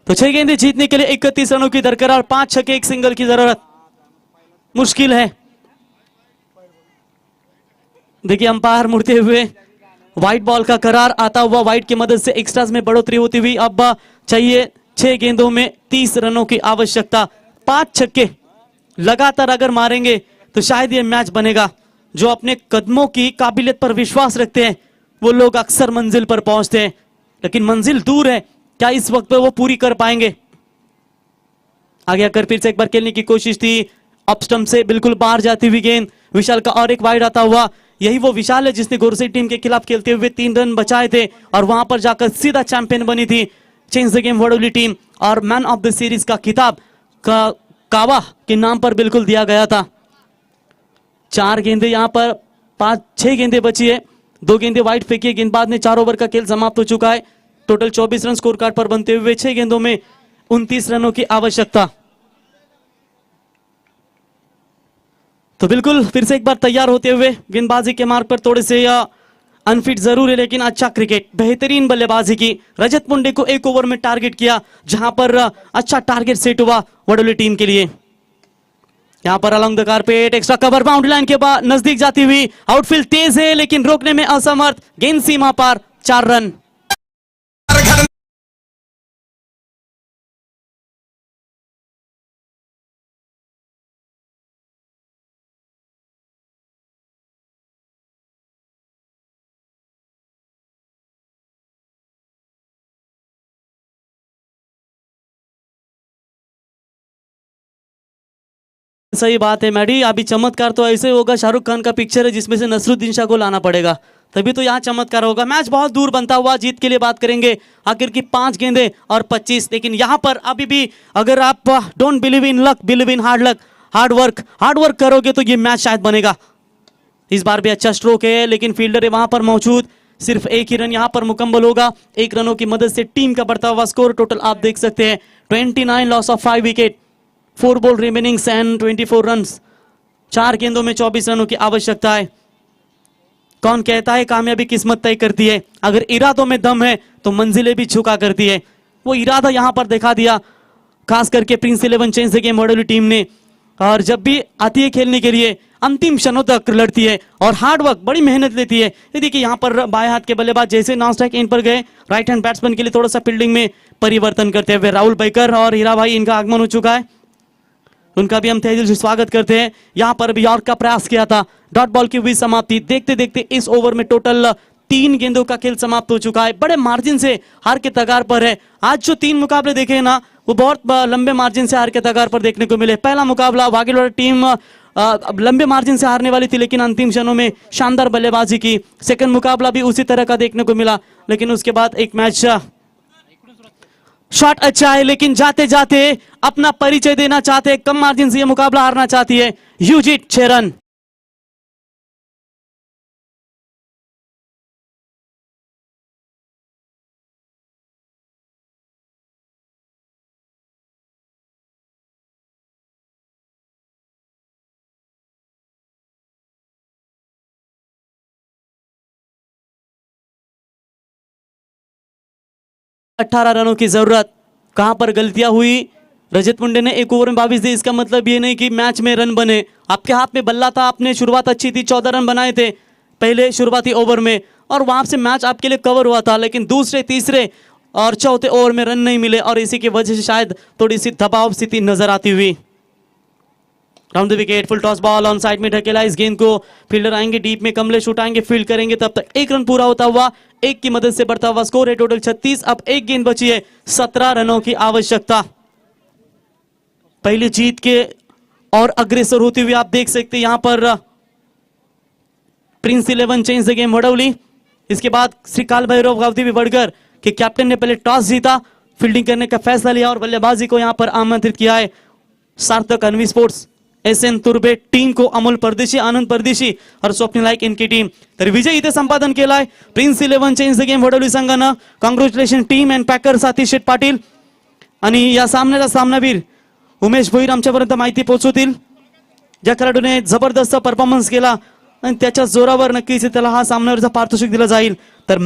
तो 6 गेंदे जीतने के लिए 31 रनों की दरकरार, 5 छक्के 1 सिंगल की जरूरत मुश्किल है. देखिए अंपायर मुड़ते हुए, व्हाइट बॉल का करार आता हुआ, व्हाइट की मदद से एक्स्ट्रास में बढ़ोतरी होती हुई. अब चाहिए 6 गेंदों में 30 रनों की आवश्यकता. 5 छक्के लगातार अगर मारेंगे तो शायद ये मैच बनेगा. जो अपने कदमों की काबिलियत पर विश्वास रखते हैं वो लोग अक्सर मंजिल पर पहुंचते हैं, लेकिन मंजिल दूर है. क्या इस वक्त पे वो पूरी कर पाएंगे? आगे आकर फिर से एक बार खेलने की कोशिश थी. अप स्टंप से बिल्कुल बाहर जाती हुई गेंद. विशाल का और एक वाइड आता हुआ. यही वो विशाल है जिसने गोरसे टीम के खिलाफ खेलते हुए 3 रन बचाए थे और वहां पर जाकर सीधा चैंपियन बनी थी. Change the game Vadoli team और मैन ऑफ द सीरीज का खिताब कावा के नाम पर बिल्कुल दिया गया था. 4 गेंदे यहां पर 6 गेंदे बची है. 2 गेंदे वाइड फेंकी है. गेंदबाज ने 4 ओवर का खेल समाप्त हो चुका है. टोटल 24 रन स्कोर कार्ड पर बनते हुए 6 गेंदों में 29 रनों की आवश्यकता. तो बिल्कुल फिर से एक बार तैयार होते हुए गेंदबाजी के मार्ग पर थोड़े से अनफिट जरूर है लेकिन अच्छा क्रिकेट, बेहतरीन बल्लेबाजी की. रजत मुंडे को 1 ओवर में टारगेट किया जहां पर अच्छा टारगेट सेट हुआ वडोली टीम के लिए. यहां पर along the carpet extra cover boundary line के बाद नजदीक जाती हुई. आउटफील्ड तेज है लेकिन रोकने में असमर्थ. गेंद सीमा पार. 4 रन. सही बात है मैडी. अभी चमत्कार तो ऐसे होगा, शाहरुख खान का पिक्चर है जिसमें से नसरुद्दीन शाह को लाना पड़ेगा तभी तो यहाँ चमत्कार होगा. मैच बहुत दूर बनता हुआ. जीत के लिए बात करेंगे आखिर की 5 गेंदे और 25. लेकिन यहाँ पर अभी भी अगर आप don't believe in luck, believe in hard luck, hard work करोगे तो ये मैच शायद बनेगा. इस बार भी अच्छा स्ट्रोक है लेकिन फील्डर है वहां पर मौजूद. सिर्फ 1 ही रन यहाँ पर मुकम्मल होगा. 1 रनों की मदद से टीम का बढ़ता हुआ स्कोर टोटल आप देख सकते हैं 29 loss of 5 wicket, 4 ball remaining end 24 run. 4 गेंदों में 24 रनों की आवश्यकता है. कौन कहता है कामयाबी किस्मत तय करती है. अगर इरादों में दम है तो मंजिलें भी झुका करती है. वो इरादा यहां पर दिखा दिया खास करके Prince 11 change the game Vadoli team ने. और जब भी आती है खेलने के लिए अंतिम क्षणों तक लड़ती है और हार्ड वर्क, बड़ी मेहनत लेती है. ये देखिए यहाँ पर बाएं हाथ के बल्लेबाज जैसे नॉन स्ट्राइक इन पर गए, राइट हैंड बैट्समैन के लिए थोड़ा सा फील्डिंग में परिवर्तन करते हुए राहुल बैकर और हीरा भाई इनका आगमन हो चुका है. उनका भी हम तहे दिल से स्वागत करते हैं. यहाँ पर भी यॉर्क का प्रयास किया था. डॉट बॉल की हुई समाप्ति. देखते देखते इस ओवर में टोटल 3 गेंदों का खेल समाप्त हो चुका है. बड़े मार्जिन से हार के तगार पर है. आज जो 3 मुकाबले देखे ना वो बहुत लंबे मार्जिन से हार के कगार पर देखने को मिले। पहला मुकाबला वागेलवाड़ा टीम लंबे मार्जिन से हारने वाली थी, लेकिन अंतिम क्षणों में शानदार बल्लेबाजी की। सेकंड मुकाबला भी उसी तरह का देखने को मिला, लेकिन उसके बाद एक मैच शॉट अच्छा है, लेकिन जाते जाते अपना परिचय देना चाहते हैं, कम मार्जिन से ये मुकाबला हारना चाहती है यूजीट 6 रन। अठारह रनों की जरूरत। कहां पर गलतियां हुई? रजत मुंडे ने एक ओवर में 22 दी, इसका मतलब ये नहीं कि मैच में रन बने। आपके हाथ में बल्ला था, आपने शुरुआत अच्छी थी, 14 रन बनाए थे पहले शुरुआती ओवर में, और वहां से मैच आपके लिए कवर हुआ था, लेकिन दूसरे तीसरे और चौथे ओवर में रन नहीं मिले, और इसी की वजह से शायद थोड़ी सी दबाव स्थिति नजर आती हुई। Round the wicket, full toss ball on side में ढकेला। इस गेंद को फील्डर आएंगे डीप में, कमलेश उठाएंगे, फील्ड करेंगे, तब तक एक रन पूरा होता हुआ, एक की मदद से बढ़ता हुआ स्कोर है टोटल 36। अब एक गेंद बची है, 17 रनों की आवश्यकता। पहली जीत के और अग्रसर होते हुए आप देख सकते हैं यहां पर प्रिंस 11 चेंज द गेम वडौली। इसके बाद श्री काल भैरव गावती वड़गर के कैप्टन ने पहले टॉस जीता, फील्डिंग करने का फैसला लिया और बल्लेबाजी को यहां पर आमंत्रित किया है सार्थक अन्वी स्पोर्ट्स SN तुर्बे टीम को। अमोल परदेशी, आनंद परदेशी और स्वप्नील नाईक इनकी टीम। तर विजय इथे संपादन केलाय प्रिन्स 11 चेंज द गेम वडौली संघानं। कॉंग्रॅच्युलेशन टीम अँड पॅकर साथी शेठ पाटील, आणि या सामन्याचा सामनावीर उमेश भोईर आमच्यापर्यंत माहिती पोहोचवतील। ज्या खेळाडूने जबरदस्त परफॉर्मन्स केला आणि त्याच्या जोरावर नक्कीच त्याला हा सामन्यावरचा पारितोषिक दिला जाईल। तर